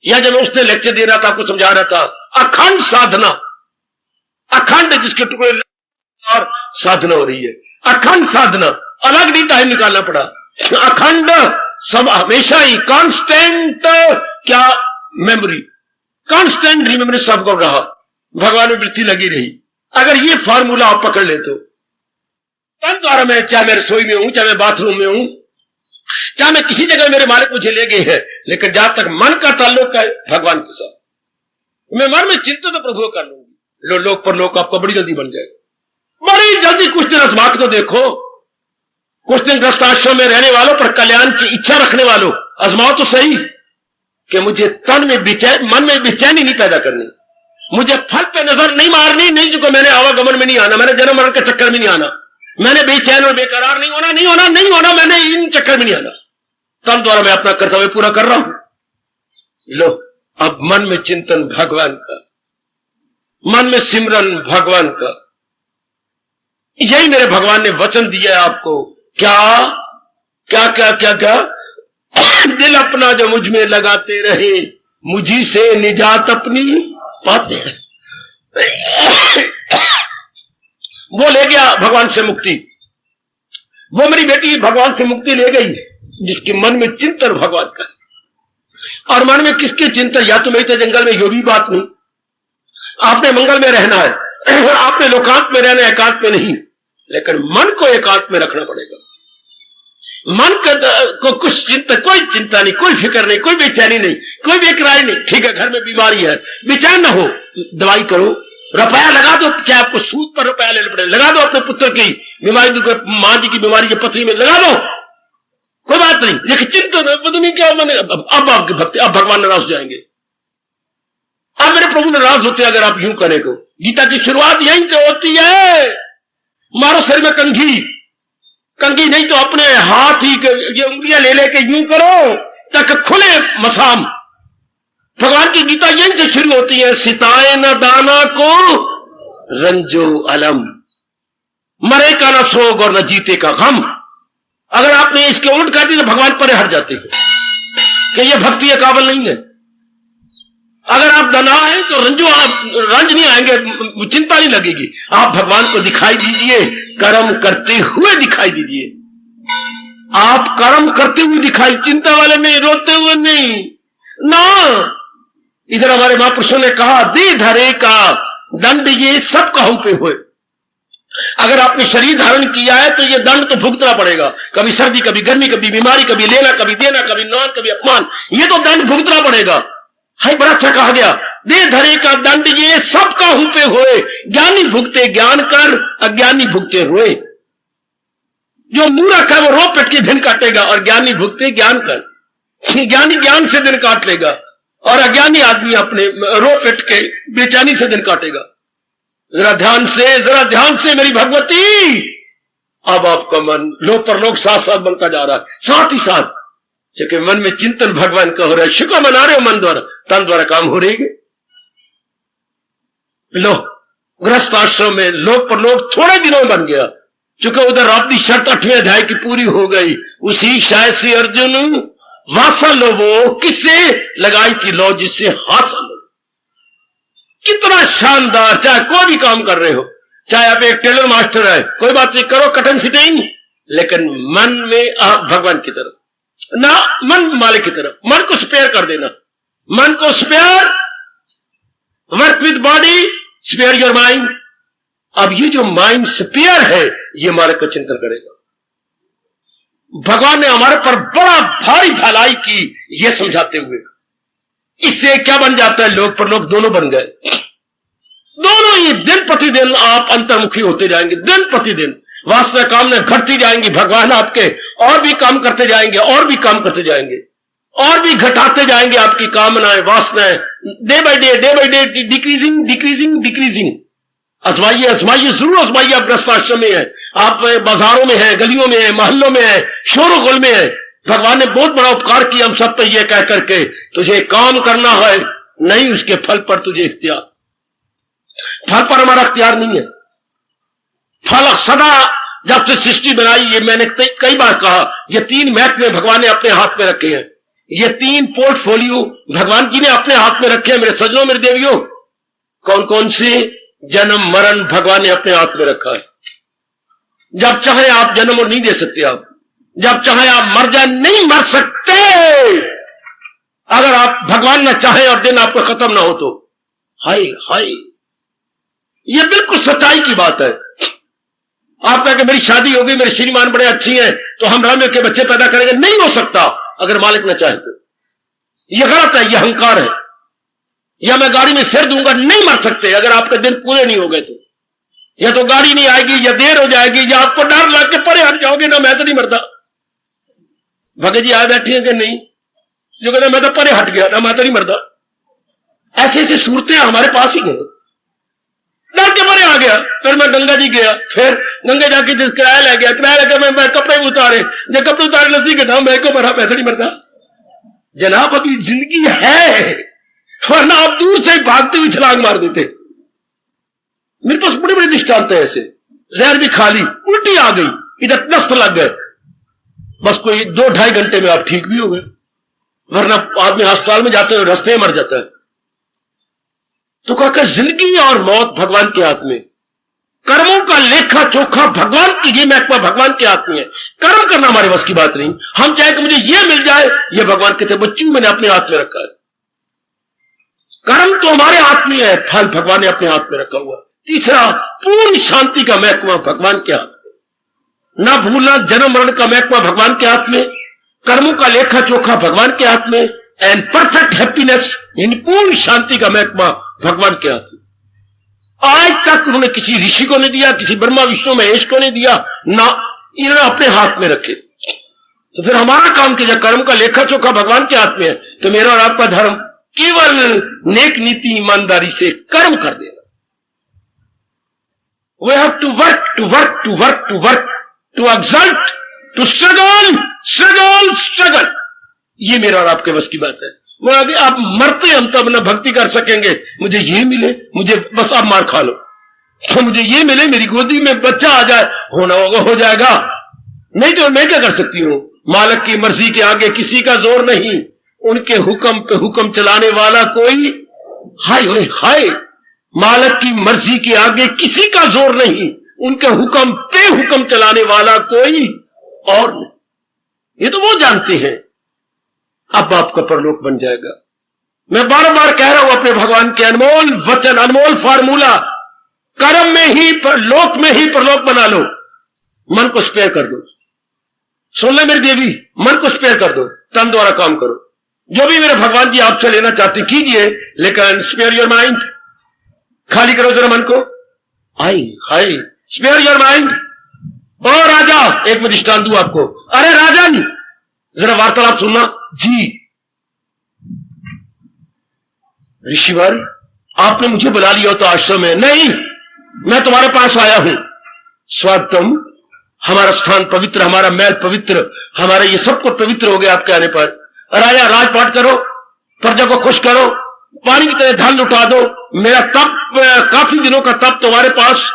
या जब उसने लेक्चर दे रहा था, आपको समझा रहा था, अखंड साधना, अखंड जिसके टुकड़े और साधना हो रही है, अखंड साधना, अलग नहीं टाइम निकालना पड़ा, अखंड, सब हमेशा ही कांस्टेंट, क्या मेमोरी, कांस्टेंट रिमेमोरी सबको रहा, भगवान में वृत्ति लगी रही। अगर ये फार्मूला आप पकड़ ले तो तन द्वारा मैं, चाहे मैं रसोई में हूं, चाहे मैं बाथरूम में हूं, चाहे मैं किसी जगह, मेरे मालिक मुझे ले गए हैं, लेकिन जहां तक मन का ताल्लुक है भगवान के साथ, मैं मन में चिंता तो प्रभु कर लूंगी। लोक पर लोक आपका बड़ी जल्दी बन जाएगा, बड़ी जल्दी। कुछ दिन आजमा के तो देखो, कुछ दिन गृहस्थाश्रम में रहने वालों पर, कल्याण की इच्छा रखने वालों, आजमाओ तो सही कि मुझे तन में मन में बेचैनी नहीं पैदा करनी, मुझे फल पे नजर नहीं मारनी, नहीं जो मैंने आवागमन में नहीं आना, मैंने जन्म मरण के चक्कर में नहीं आना, मैंने बेचैन और बेकरार नहीं होना, नहीं होना, नहीं होना, मैंने इन चक्कर में नहीं आना। तन द्वारा मैं अपना कर्तव्य पूरा कर रहा हूं। लो अब मन में चिंतन भगवान का, मन में सिमरन भगवान का। यही मेरे भगवान ने वचन दिया है आपको। क्या क्या क्या क्या क्या? दिल अपना जो मुझ में लगाते रहे, मुझी से निजात अपनी पाते हैं। वो ले गया भगवान से मुक्ति। वो मेरी बेटी भगवान से मुक्ति ले गई जिसके मन में चिंतन भगवान का है। और मन में किसके चिंतन? या तो मैं तो जंगल में, यो भी बात नहीं। आपने मंगल में रहना है, आपने लोकांत में रहना है, एकांत में नहीं। लेकिन मन को एकांत में रखना पड़ेगा। मन को कुछ चिंता, कोई चिंता नहीं, कोई फिक्र नहीं, कोई बेचैनी नहीं, कोई बेकरारी नहीं। ठीक है, घर में बीमारी है, बेचैन ना हो, दवाई करो, रुपया लगा दो, चाहे आपको सूद पर रुपया लेना पड़े, लगा दो अपने पुत्र की बीमारी, मां जी की बीमारी की पथरी में लगा दो, कोई बात नहीं। लेकिन चिंता पता नहीं क्या मैंने, अब आपकी भक्ति, अब भगवान नाराज हो जाएंगे, अब मेरे प्रभु नाराज होते हैं अगर आप यूं करें को। गीता की शुरुआत यहीं से होती है। मारो शरीर में कंघी, कंघी नहीं तो अपने हाथ ही ये उंगलियां ले लेके यूं करो तक खुले मसाम। भगवान की गीता यहीं से शुरू होती है। सिताए न दाना को रंजो अलम, मरे का न सोग और न जीते का गम। अगर आपने इसके उल्ट कर दी तो भगवान परे हट जाते हैं कि ये भक्ति के काबिल नहीं है। अगर आप दना है तो रंज नहीं आएंगे, चिंता नहीं लगेगी। आप भगवान को दिखाई दीजिए, कर्म करते हुए दिखाई दीजिए। आप कर्म करते हुए दिखाई, चिंता वाले नहीं, रोते हुए नहीं ना। इधर हमारे महापुरुषों ने कहा, दे धरे का दंड ये सब कहूं पे हुए। अगर आपने शरीर धारण किया है तो ये दंड तो भुगतना पड़ेगा। कभी सर्दी, कभी गर्मी, कभी बीमारी, कभी लेना, कभी देना, कभी मान, कभी अपमान, ये तो दंड भुगतना पड़ेगा। हाय, बड़ा अच्छा कहा गया, दे धरे का दंड ये सब काहू पे होए। ज्ञानी भुगते ज्ञान कर, अज्ञानी भुगते रोए। जो मूर्ख है वो रो पिट के दिन काटेगा और ज्ञानी भुगते ज्ञान कर। ज्ञानी ज्ञान से दिन काट लेगा और अज्ञानी आदमी अपने रो पिट के बेचैनी से दिन काटेगा। जरा ध्यान से मेरी भगवती। अब आपका मन लोक परलोक साथ साथ बनता जा रहा है, साथ ही साथ क्योंकि मन में चिंतन भगवान का हो रहा है। शुक्र मना रहे हो मन द्वारा, तन द्वारा काम हो रही है। लो, गृहस्थ आश्रम में लोक परलोक थोड़े दिनों में बन गया, चूंकि उधर अपनी शर्त 8वें अध्याय की पूरी हो गई। उसी शायद से अर्जुन वासा लो वो किससे लगाई थी लो जिससे हासिल हो। कितना शानदार! चाहे कोई भी काम कर रहे हो, चाहे आप एक टेलर मास्टर है, कोई बात नहीं, करो कटन फिटिंग, लेकिन मन में आप भगवान की तरफ ना, मन मालिक की तरफ, मन को स्पेयर कर देना। मन को spare, work with body, spare your mind. अब ये जो माइंड स्पेयर है, ये मालिक का चिंतन करेगा। भगवान ने हमारे पर बड़ा भारी भलाई की, ये समझाते हुए। इससे क्या बन जाता है? लोक परलोक दोनों बन गए। दोनों ही दिन प्रतिदिन आप अंतर्मुखी होते जाएंगे। दिन प्रतिदिन वासना कामना घटती जाएंगी। भगवान आपके और भी काम करते जाएंगे, और भी काम करते जाएंगे, और भी घटाते जाएंगे आपकी कामनाएं, वासनाएं। Day by day decreasing decreasing decreasing. आजमाइए जरूर आजमाइए। आप गृहस्थाश्रम में है, आप बाजारों में है, गलियों में है, मोहल्लों में है, शोर-गुल में है। भगवान ने बहुत बड़ा उपकार किया हम सब पे, यह कह करके तुझे काम करना है, नहीं उसके फल पर तुझे इख्तियार। फल पर हमारा इख्तियार नहीं है। फल सदा, जब से सृष्टि बनाई, ये मैंने कई बार कहा, ये 3 महकमे भगवान ने अपने हाथ में रखे हैं। ये 3 पोर्टफोलियो भगवान जी ने अपने हाथ में रखे हैं। मेरे सजनों, मेरे देवियों, कौन कौन से? जन्म मरण भगवान ने अपने हाथ में रखा है। जब चाहे आप जन्म और नहीं दे सकते, आप जब चाहे आप मर जाए, नहीं मर सकते। अगर आप भगवान न चाहे और दिन आपका खत्म ना हो तो हाय हाय, ये बिल्कुल सच्चाई की बात है। आप कहेंगे मेरी शादी होगी, मेरे श्रीमान बड़े अच्छी हैं, तो हम राम के बच्चे पैदा करेंगे। नहीं हो सकता अगर मालिक न चाहे तो। यह गलत है, यह अहंकार है। या मैं गाड़ी में सिर दूंगा, नहीं मर सकते अगर आपके दिन पूरे नहीं हो गए तो। या तो गाड़ी नहीं आएगी, या देर हो जाएगी, या आपको डर लग के परे हट जाओगे ना, मैं तो नहीं मरता। भगत जी आए बैठे हैं कि नहीं, जो कहते मैं तो परे हट गया ना, मैं तो नहीं मरता। ऐसी ऐसी सूरतें हमारे पास ही गए, डर के परे आ गया। फिर मैं गंगा जी गया, फिर गंगा जाके किराया ले गया, किराया लेकर मैं कपड़े उतारे, जब कपड़े उतारे नजदीक था, मैं को मरा, मैं तो नहीं मरता। जनाब अभी जिंदगी है, वरना आप दूर से ही भागते हुए छलांग मार देते। मेरे पास बड़े बड़े दृष्टांत है ऐसे। जहर भी खा ली, उल्टी आ गई, इधर दस्त लग गए, बस कोई 2-2.5 घंटे में आप ठीक भी हो गए, वरना आदमी अस्पताल में जाते हुए रास्ते में मर जाता है। तो कहा जिंदगी और मौत भगवान के हाथ में, कर्मों का लेखा चोखा भगवान की, ये महकमा भगवान के हाथ में है। कर्म करना हमारे बस की बात नहीं। हम चाहे कि मुझे ये मिल जाए, ये भगवान कहते बच्चों मैंने अपने हाथ में रखा है। कर्म तो हमारे हाथ में है, फल भगवान ने अपने हाथ में रखा हुआ। तीसरा, पूर्ण शांति का महकमा भगवान के हाथ में। ना भूलना, जन्म मरण का महकमा भगवान के हाथ में, कर्मों का लेखा चोखा भगवान के हाथ में, एंड परफेक्ट हैप्पीनेस यानी पूर्ण शांति का महकमा भगवान के हाथ में। आज तक उन्होंने किसी ऋषि को नहीं दिया, किसी ब्रह्मा विष्णु महेश को नहीं दिया, ना इन्होंने अपने हाथ में रखे। तो फिर हमारा काम किया, कर्म का लेखा चोखा भगवान के हाथ में है, तो मेरा और आपका धर्म केवल नेक नीति ईमानदारी से कर्म कर देना। We have to work to work to work to work to exalt to struggle struggle struggle. ये मेरा और आपके बस की बात है। वो आगे आप मरते हम तब ना भक्ति कर सकेंगे। मुझे ये मिले, मुझे बस आप मार खा लो, तो मुझे ये मिले, मेरी गोदी में बच्चा आ जाए, होना होगा हो जाएगा, नहीं तो मैं क्या कर सकती हूं। मालिक की मर्जी के आगे किसी का जोर नहीं, उनके हुक्म पे हुक्म चलाने वाला कोई, हाय हाय हाय, मालिक की मर्जी के आगे किसी का जोर नहीं, उनके हुक्म पे हुक्म चलाने वाला कोई और नहीं। ये तो वो जानते हैं। अब आपका परलोक बन जाएगा। मैं बार बार कह रहा हूं अपने भगवान के अनमोल वचन, अनमोल फार्मूला, कर्म में ही लोक में ही परलोक बना लो। मन को स्पेयर कर दो। सुन ले मेरी देवी, मन को स्पेयर कर दो, तन द्वारा काम करो। जो भी मेरे भगवान जी आपसे लेना चाहते कीजिए, लेकिन स्पेयर योर माइंड, खाली करो जरा मन को। आई हाय, स्पेयर योर माइंड। ओ राजा, एक मैं दृष्टांत दूं आपको। अरे राजा नहीं, जरा वार्तालाप सुनना जी। ऋषिवर, आपने मुझे बुला लिया तो आश्रम में? नहीं, मैं तुम्हारे पास आया हूं। स्वागतम, हमारा स्थान पवित्र, हमारा महल पवित्र, हमारा ये सब कुछ पवित्र हो गया आपके आने पर। राजा, राजपाट करो, प्रजा को खुश करो, पानी की तरह धन लुटा दो। मेरा तप, काफी दिनों का तप तुम्हारे पास,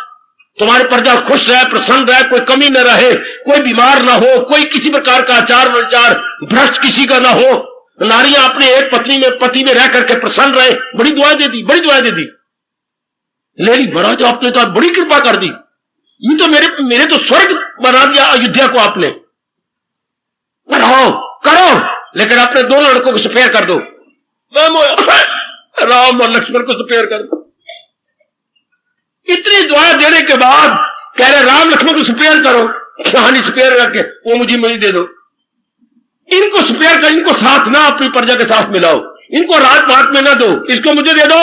तुम्हारी प्रजा खुश रहे, प्रसन्न रहे, कोई कमी न रहे, कोई बीमार ना हो, कोई किसी प्रकार का आचार विचार भ्रष्ट किसी का ना हो, नारियां अपने एक पत्नी में पति में रह करके प्रसन्न रहे। बड़ी दुआएं दे दी, बड़ी दुआएं दे दी। ले ली महाराज, आपने तो बड़ी कृपा कर दी। ये तो मेरे तो स्वर्ग बना दिया अयोध्या को आपने। रहो करो, लेकिन अपने दोनों लड़कों को स्पेयर कर दो, राम और लक्ष्मण को स्पेयर कर दो। इतनी दुआ देने के बाद कह रहे राम लक्ष्मण को स्पेयर करो। कहानी स्पेयर करके वो मुझे दे दो। इनको स्पेयर कर, इनको साथ ना अपनी प्रजा के साथ मिलाओ, इनको राजपाट में ना दो, इसको मुझे दे दो।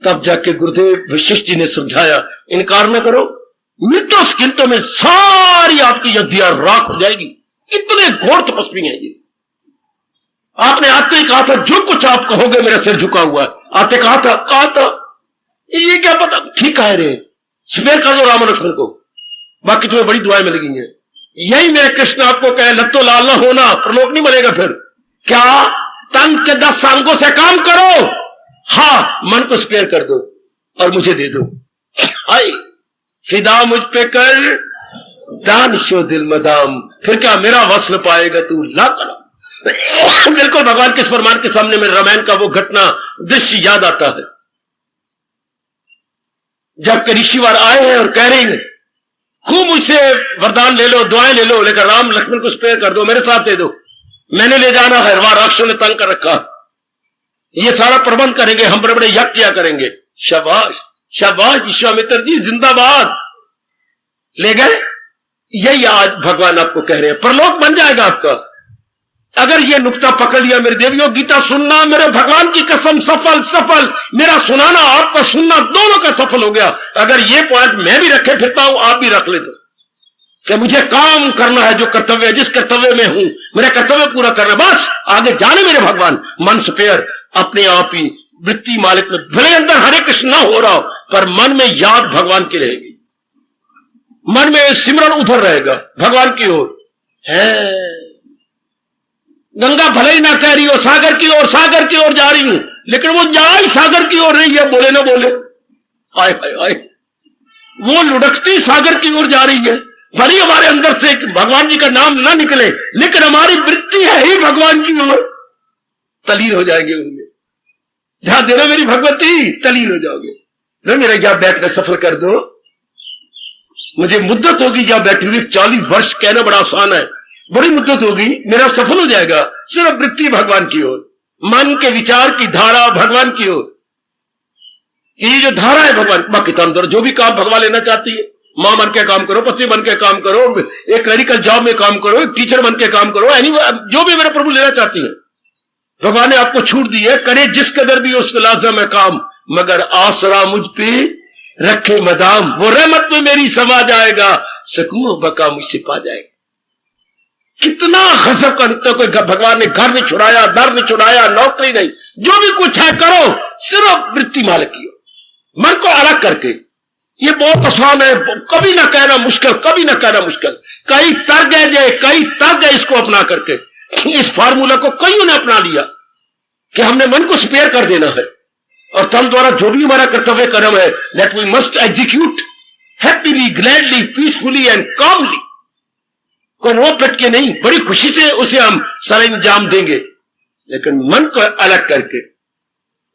तब जाके गुरुदेव वशिष्ठ जी ने समझाया, इनकार न करो, मिनटों सेकंडों में सारी आपकी अयोध्या राख हो जाएगी। इतने घोर तपस्वी हैं ये। आपने आते ही कहा था जो कुछ आप कहोगे मेरा सिर झुका हुआ है। आते कहा था ये क्या पता, ठीक कह रहे, स्पेयर कर दो राम लक्ष्मण को, बाकी तुम्हें बड़ी दुआएं मिल गई हैं। यही मेरे कृष्ण आपको कहे, लत्तो लाल ना होना, प्रलोक नहीं मिलेगा। फिर क्या, तन के 10 अंगों से काम करो, हाँ मन को स्पेयर कर दो और मुझे दे दो। हाय, फिदा मुझ पे कर, दानिशो दिल मदाम, फिर क्या मेरा वस्ल पाएगा तू, ला करो। बिल्कुल भगवान के फरमान के सामने में रामायण का वो घटना दृश्य याद आता है, जब के ऋषिवर आए हैं और कह रहे हैं खूब मुझसे वरदान ले लो, दुआएं ले लो, लेकर राम लक्ष्मण को स्पेयर कर दो, मेरे साथ दे दो, मैंने ले जाना है, वहां राक्षसों ने तंग कर रखा, ये सारा प्रबंध करेंगे, हम बड़े बड़े यज्ञ किया करेंगे। शाबाश शाबाश विश्वामित्र जी, जिंदाबाद। ले गए। यही आज भगवान आपको कह रहे हैं, परलोक बन जाएगा आपका। अगर ये नुक्ता पकड़ लिया मेरे देवियों, गीता सुनना मेरे भगवान की कसम सफल सफल, मेरा सुनाना आपका सुनना दोनों का सफल हो गया। अगर ये पॉइंट मैं भी रखे फिरता हूं, आप भी रख ले दो कि मुझे काम करना है, जो कर्तव्य है, जिस कर्तव्य में हूं, मेरा कर्तव्य पूरा करना, बस आगे जाने मेरे भगवान। मन स्पेयर अपने आप ही वृत्ति मालिक में, भले अंदर हरे कृष्ण ना हो रहा हो, पर मन में याद भगवान की रहेगी, मन में सिमरन उधर रहेगा भगवान की ओर है। गंगा भले ही ना कह रही हो सागर की ओर जा रही हूं, लेकिन वो जा ही सागर की ओर रही है, बोले ना बोले। हाय हाय हाय, वो लुढ़कती सागर की ओर जा रही है। भले हमारे अंदर से भगवान जी का नाम ना निकले, लेकिन हमारी वृत्ति है ही भगवान की ओर। तलीन हो जाएंगे उनमें। ध्यान देना मेरी भगवती, तलीन हो जाओगे ना। मेरा जहां बैठना सफल कर दो, मुझे मुद्दत होगी जहां बैठी हुई। 40 वर्ष कहना बड़ा आसान है, बड़ी मुद्दत होगी, मेरा सफल हो जाएगा। सिर्फ वृत्ति भगवान की ओर, मन के विचार की धारा भगवान की ओर। ये जो धारा है भगवान, बाकी तो अंदर जो भी काम भगवान लेना चाहती है, मां बन के काम करो, पति बन के काम करो, एक क्लरिकल जॉब में काम करो, एक टीचर बन के काम करो, जो भी मेरे प्रभु लेना चाहती है, भगवान ने आपको छूट दी है। करे जिस कदर भी उसका लाजम है काम, मगर आसरा मुझ पे रखे मदाम। वो रहमत में मेरी समा जाएगा, सकून बका मुझसे पा जाएगा। कितना गजब का नुक्ता। कोई भगवान ने घर नहीं छुड़ाया, दर नहीं छुड़ाया, नौकरी नहीं, जो भी कुछ है करो, सिर्फ वृत्ति मालिक की हो, मन को अलग करके। ये बहुत आसान है, कभी ना कहना मुश्किल, कभी ना कहना मुश्किल। कई तर्क है इसको अपना करके। इस फार्मूला को कईयों ने अपना लिया कि हमने मन को स्पेयर कर देना है, और तम द्वारा जो भी हमारा कर्तव्य कर्म है, that we must execute happily, gladly, peacefully and calmly. कोई रो पिट के नहीं, बड़ी खुशी से उसे हम सारा इंजाम देंगे, लेकिन मन को अलग करके।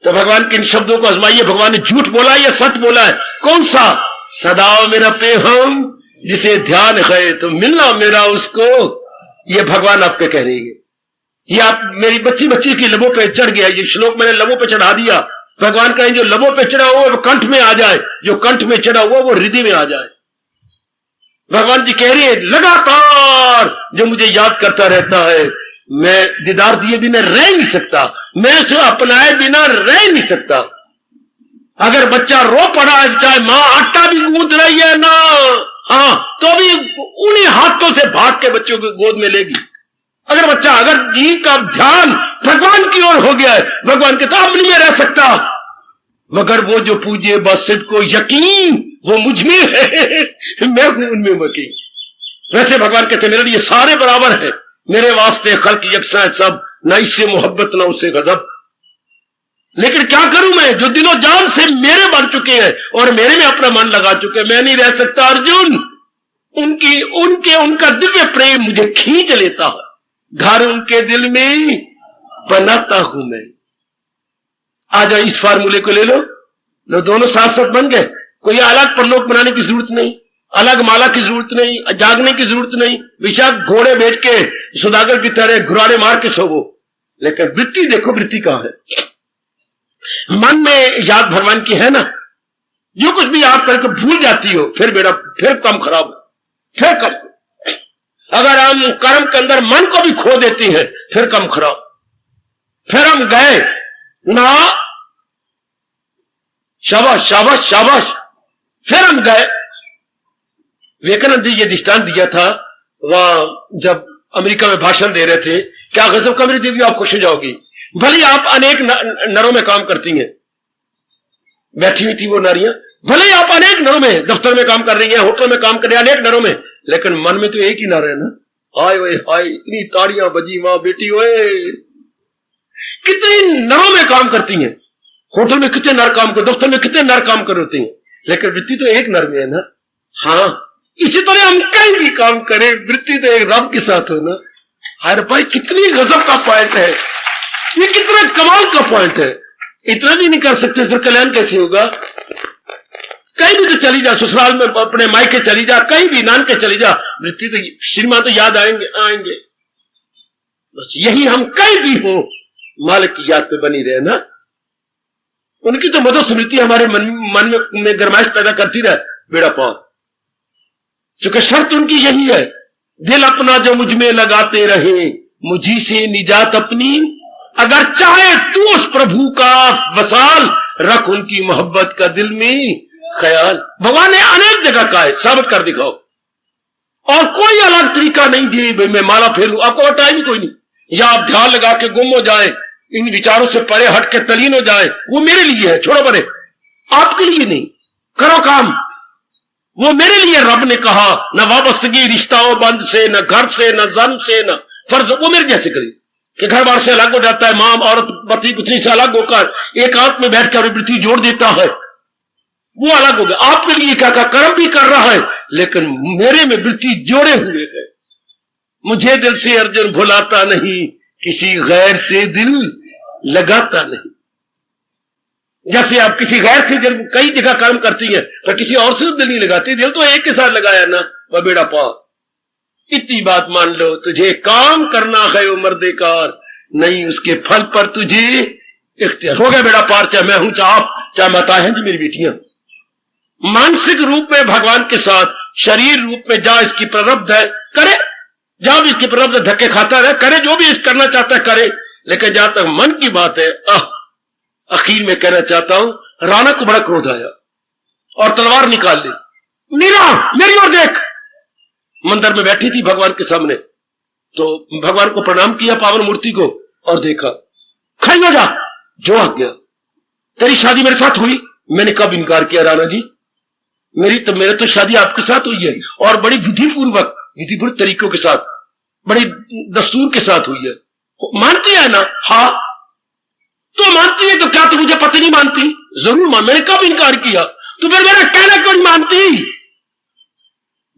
तो भगवान के इन शब्दों को आजमाइए। भगवान ने झूठ बोला या सच बोला है? कौन सा? सदा मेरा पे हम जिसे ध्यान है तो मिलना मेरा उसको। ये भगवान आपके कह रही है। ये आप मेरी बच्ची की लबों पे चढ़ गया, ये श्लोक मैंने लबों पे चढ़ा दिया। भगवान कहें जो लबों पे चढ़ा हुआ वो कंठ में आ जाए, जो कंठ में चढ़ा हुआ वो हृदय में आ जाए। भगवान जी कह रही है लगातार जो मुझे याद करता रहता है, मैं दीदार दिए बिना रह नहीं सकता, मैं उसे अपनाए बिना रह नहीं सकता। अगर बच्चा रो पड़ा है, चाहे मां आटा भी गूंथ रही है ना, हाँ, तो भी उन्हीं हाथों से भाग के बच्चों को गोद में लेगी। अगर जी का ध्यान भगवान की ओर हो गया है, भगवान के तो अब नहीं रह सकता। मगर वो जो पूजे बसिद को यकीन वो मुझ में है, मैं हूं उनमें मकीन। वैसे भगवान कहते मेरे लिए सारे बराबर है, मेरे वास्ते खल्क यकसा है सब, ना इससे मोहब्बत ना उससे गजब। लेकिन क्या करूं मैं, जो दिलो जान से मेरे बन चुके हैं और मेरे में अपना मन लगा चुके हैं, मैं नहीं रह सकता अर्जुन। उनका दिव्य प्रेम मुझे खींच लेता है, घर उनके दिल में बनाता हूं मैं। आ जाओ, इस फार्मूले को ले लो, दोनों साथ साथ बन गए। कोई अलग परलोक बनाने की जरूरत नहीं, अलग माला की जरूरत नहीं, जागने की जरूरत नहीं, विशाख घोड़े बेच के सुदागर की तरह घुराड़े मार के सोवो। लेकिन वृत्ति देखो, वृत्ति कहां है? मन में याद भगवान की है ना। जो कुछ भी आप करके भूल जाती हो, फिर कम खराब, फिर कम। अगर हम कर्म के अंदर मन को भी खो देती हैं, फिर कम खराब। फिर हम गए ना, शाबाश शाबाश शाबाश, फिर हम गए। विवेकानंद जी ये दृष्टांत दिया था, वह जब अमेरिका में भाषण दे रहे थे, क्या गजब का मेरी देवी, आप खुश हो जाओगी। भले आप अनेक नरों में काम करती हैं, बैठी हुई थी वो नारियां, भले आप अनेक नरों में, दफ्तर में काम कर रही हैं, होटल में काम कर रही हैं, अनेक नरों में, लेकिन मन में तो एक ही नर है ना। हाय ओए हाय, इतनी ताड़ियां बजी मां बेटी ओए। कितनी नरों में काम करती हैं, होटल में कितने नर काम कर, दफ्तर में कितने नर काम कर होती हैं, लेकिन वृत्ति तो एक नर में है ना। हाँ, इसी तरह हम कहीं भी काम करें, वृत्ति तो एक रब के साथ हो ना। हर भाई कितनी गजब का पॉइंट है ये, कितना कमाल का पॉइंट है। इतना भी नहीं कर सकते, फिर कल्याण कैसे होगा? कहीं भी तो चली जा, ससुराल में अपने मायके चली जा, कहीं भी नान के चली जा, वृत्ति तो श्रीमान तो याद आएंगे। बस यही हम कहीं भी हो, मालिक की याद पे बनी रहे ना। उनकी तो मधुर स्मृति हमारे मन में गरमाइश पैदा करती रहे, बेड़ा पार। चूंकि शर्त उनकी यही है, दिल अपना जो मुझ में लगाते रहे, मुझी से निजात अपनी, अगर चाहे तू उस प्रभु का वसाल, रख उनकी मोहब्बत का दिल में ख्याल। भगवान ने अनेक जगह कहा है, साबित कर दिखाओ। और कोई अलग तरीका नहीं जी मैं माला फेरूं, आपको टाइम ही कोई नहीं। या आप ध्यान लगा के गुम हो जाए, इन विचारों से परे हट के तलीन हो जाए, वो मेरे लिए है, छोड़ो परे, आपके लिए नहीं। करो काम, वो मेरे लिए रब ने कहा। न वाबस्तगी रिश्ताओं बंद से, न घर से, न जन से, न फर्ज, वो मेरे जैसे करी। कि घर बार से अलग हो जाता है, मां औरत पति पत्नी से अलग होकर एकांत में बैठकर वृत्ति जोड़ देता है, वो अलग हो गया। आपके लिए क्या कर्म भी कर रहा है, लेकिन मेरे में वृत्ति जोड़े हुए है। मुझे दिल से अर्जुन भुलाता नहीं, किसी गैर से दिल लगाता नहीं। जैसे आप किसी गैर से दिल कई जगह कर्म करती है, पर किसी और से दिल नहीं लगाती, दिल तो एक के साथ लगाया ना, वह बेड़ा पार। इतनी बात मान लो, तुझे काम करना है वो मर्देकार, नहीं उसके फल पर तुझे इख्तियार। हो गया बेड़ा पार, चाहे मैं हूं, चाहे आप, चाहे माता है जी मेरी बेटियां। मानसिक रूप में भगवान के साथ, शरीर रूप में जा इसकी प्रारब्ध है करे, जहां भी इसकी प्रारब्ध धक्के खाता रहे, करे जो भी इस करना चाहता है करे। लेकिन जहां तक मन की बात है, आखिर में कहना चाहता हूं, राणा को बड़ा क्रोध आया और तलवार निकाल ली। मीरा मेरी ओर देख। मंदिर में बैठी थी भगवान के सामने, तो भगवान को प्रणाम किया, पावन मूर्ति को, और देखा, खड़ी हो जा, जो आ गया। तेरी शादी मेरे साथ हुई? मैंने कब इनकार किया राणा जी, मेरे तो शादी आपके साथ हुई है, और बड़ी विधिपूर्वक तरीकों के साथ, बड़ी दस्तूर के साथ हुई है। मानती है ना? हाँ। तो मानती है तो क्या तू मुझे पति नहीं मानती? जरूर मान। मैंने कब इनकार किया? तो फिर मेरा कहना क्यों नहीं मानती?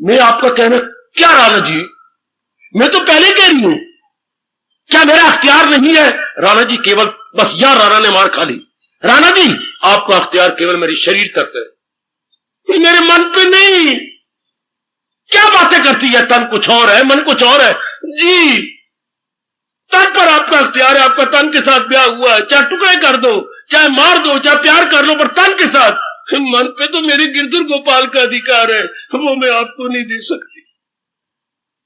मैं आपका कहना क्या राणा जी, मैं तो पहले कह रही हूं, क्या मेरा अख्तियार नहीं है? राणा जी केवल बस, या राणा ने मार खा ली। राणा जी आपका अख्तियार केवल मेरे शरीर तक है, मेरे मन पे नहीं। क्या बातें करती है? तन कुछ और है, मन कुछ और है जी। तन पर आपका अख्तियार है, आपका तन के साथ ब्याह हुआ है, चाहे टुकड़े कर दो, चाहे मार दो, चाहे प्यार कर लो, पर तन के साथ। मन पे तो मेरे गिरधर गोपाल का अधिकार है, वो मैं आपको नहीं दे सकती।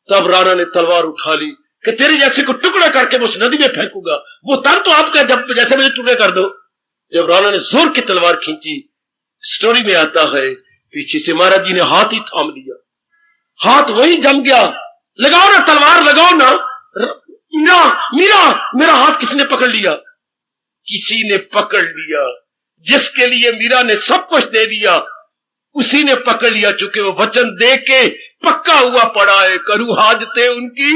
तब राणा ने तलवार उठा ली कि तेरे जैसे को टुकड़ा करके मैं उस नदी में फेंकूंगा, वो तन तो आपका, जब जैसे मुझे टुकड़े कर दो। जब राणा ने जोर की तलवार खींची, स्टोरी में आता है, पीछे से महाराज जी ने हाथ ही थाम लिया, हाथ वही जम गया। लगाओ ना तलवार, लगाओ ना। मीरा मेरा हाथ किसने पकड़ लिया? किसी ने पकड़ लिया, जिसके लिए मीरा ने सब कुछ दे दिया, उसी ने पकड़ लिया, चूंकि वो वचन दे के पक्का हुआ पड़ा है, करूं हाजते उनकी,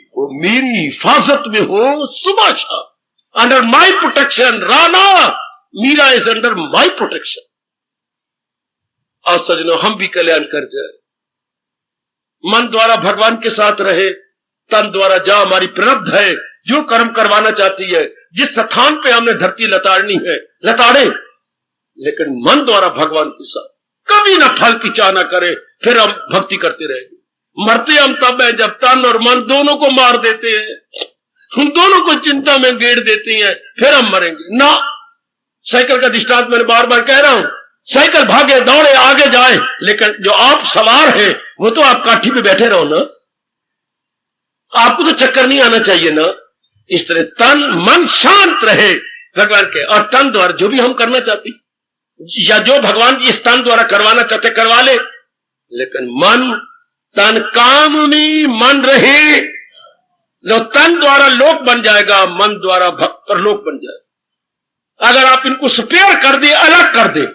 वो मेरी हिफाजत में हो सुबह शाम, under my protection. Rana, Meera is under my protection. और सजनों, हम भी कल्याण कर जाए, मन द्वारा भगवान के साथ रहे, तन द्वारा जा हमारी प्रारब्ध है, जो कर्म करवाना चाहती है, जिस स्थान पे हमने धरती लताड़नी है लताड़े, लेकिन मन द्वारा भगवान के साथ कभी ना फल की चाह ना करे, फिर हम भक्ति करते रहेंगे। मरते हम तब है जब तन और मन दोनों को मार देते हैं, हम दोनों को चिंता में गेड़ देते हैं, फिर हम मरेंगे ना। साइकिल का दृष्टांत मैंने बार बार कह रहा हूं, साइकिल भागे दौड़े आगे जाए, लेकिन जो आप सवार है वो तो आप काठी पे बैठे रहो ना, आपको तो चक्कर नहीं आना चाहिए ना। इस तरह तन मन शांत रहे भगवान के, और तन द्वारा जो भी हम करना चाहते या जो भगवान जी इस तन द्वारा करवाना चाहते करवा ले, लेकिन मन तन काम में मन रहे, जो तन द्वारा लोक बन जाएगा, मन द्वारा परलोक बन जाएगा। अगर आप इनको स्पेयर कर दे, अलग कर दे,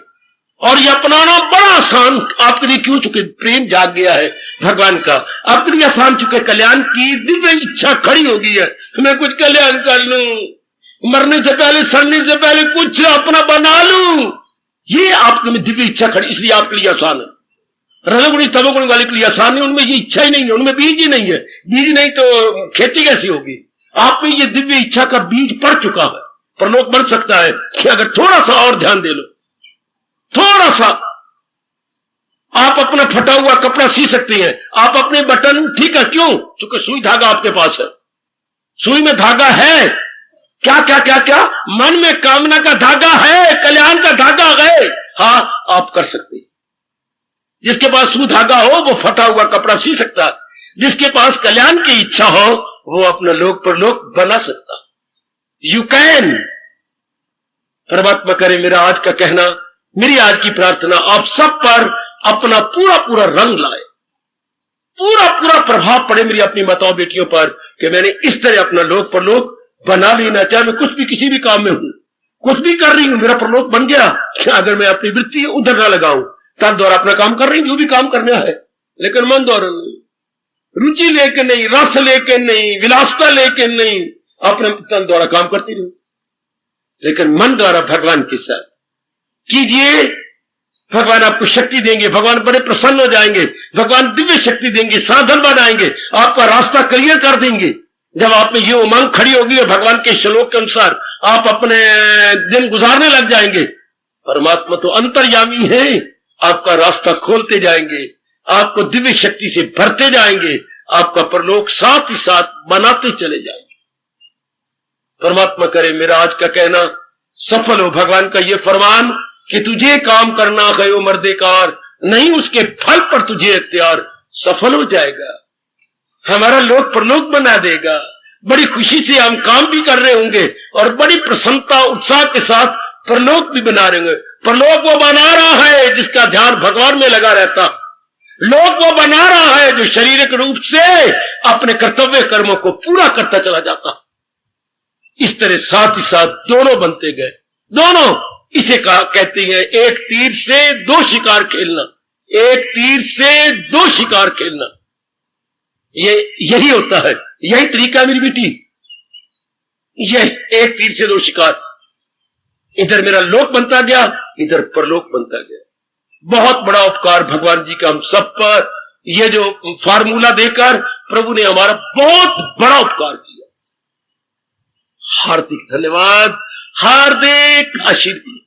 और ये अपनाना बड़ा आसान आपके लिए क्यों, चुके प्रेम जाग गया है भगवान का, आपके लिए आसान चुके, कल्याण की दिव्य इच्छा खड़ी हो गई है, मैं कुछ कल्याण कर लूं, मरने से पहले, सड़ने से पहले कुछ अपना बना लूं, ये आपके में दिव्य इच्छा खड़ी, इसलिए आपके लिए आसान है। रजोगुणी तमोगुणी वाले के लिए आसान है, उनमें ये इच्छा ही नहीं है, उनमें बीज ही नहीं है, बीज नहीं तो खेती कैसी होगी। आप में ये दिव्य इच्छा का बीज पड़ चुका है, परलोक बन सकता है कि अगर थोड़ा सा और ध्यान दे लो, थोड़ा सा। आप अपना फटा हुआ कपड़ा सी सकते हैं, आप अपने बटन, ठीक है, क्यों? क्योंकि सुई धागा आपके पास है, सुई में धागा है, क्या क्या क्या क्या, मन में कामना का धागा है, कल्याण का धागा है, हाँ आप कर सकते हैं। जिसके पास सुई धागा हो वो फटा हुआ कपड़ा सी सकता है, जिसके पास कल्याण की इच्छा हो वो अपना लोक परलोक बना सकता। You can. परमात्मा करे मेरा आज का कहना, मेरी आज की प्रार्थना आप सब पर अपना पूरा पूरा रंग लाए, पूरा पूरा प्रभाव पड़े मेरी अपनी माताओं बेटियों पर, कि मैंने इस तरह अपना लोक परलोक बना लेना। चाहे मैं कुछ भी किसी भी काम में हूं, कुछ भी कर रही हूं, मेरा परलोक बन गया, अगर मैं अपनी वृत्ति उधर ना लगाऊं, तन द्वारा अपना काम कर रही हूं, जो भी काम करना है, लेकिन मन द्वारा नहीं, रुचि लेके नहीं, रस लेके नहीं, विलासता लेके नहीं, अपने तन द्वारा काम करती रहो, लेकिन मन द्वारा भगवान के साथ कीजिए। भगवान आपको शक्ति देंगे, भगवान बड़े प्रसन्न हो जाएंगे, भगवान दिव्य शक्ति देंगे, साधन बनाएंगे, आपका रास्ता क्लियर कर देंगे। जब आप में ये उमंग खड़ी होगी और भगवान के श्लोक के अनुसार आप अपने दिन गुजारने लग जाएंगे, परमात्मा तो अंतर्यामी है, आपका रास्ता खोलते जाएंगे, आपको दिव्य शक्ति से भरते जाएंगे, आपका परलोक साथ ही साथ बनाते चले जाएंगे। परमात्मा करे मेरा आज का कहना सफल हो। भगवान का ये फरमान कि तुझे काम करना है ओ मर्देकार, नहीं उसके फल पर तुझे इख्तियार, सफल हो जाएगा, हमारा लोक परलोक बना देगा। बड़ी खुशी से हम काम भी कर रहे होंगे और बड़ी प्रसन्नता उत्साह के साथ परलोक भी बना रहे होंगे। परलोक वो बना रहा है जिसका ध्यान भगवान में लगा रहता, लोक वो बना रहा है जो शारीरिक रूप से अपने कर्तव्य कर्मों को पूरा करता चला जाता। इस तरह साथ ही साथ दोनों बनते गए, दोनों। इसे कहते हैं एक तीर से दो शिकार खेलना, एक तीर से दो शिकार खेलना, यही होता है, यही तरीका मेरी बेटी, यह एक तीर से दो शिकार। इधर मेरा लोक बनता गया, इधर परलोक बनता गया। बहुत बड़ा उपकार भगवान जी का हम सब पर, यह जो फार्मूला देकर प्रभु ने हमारा बहुत बड़ा उपकार किया। हार्दिक धन्यवाद, हार्दिक आशीर्वाद।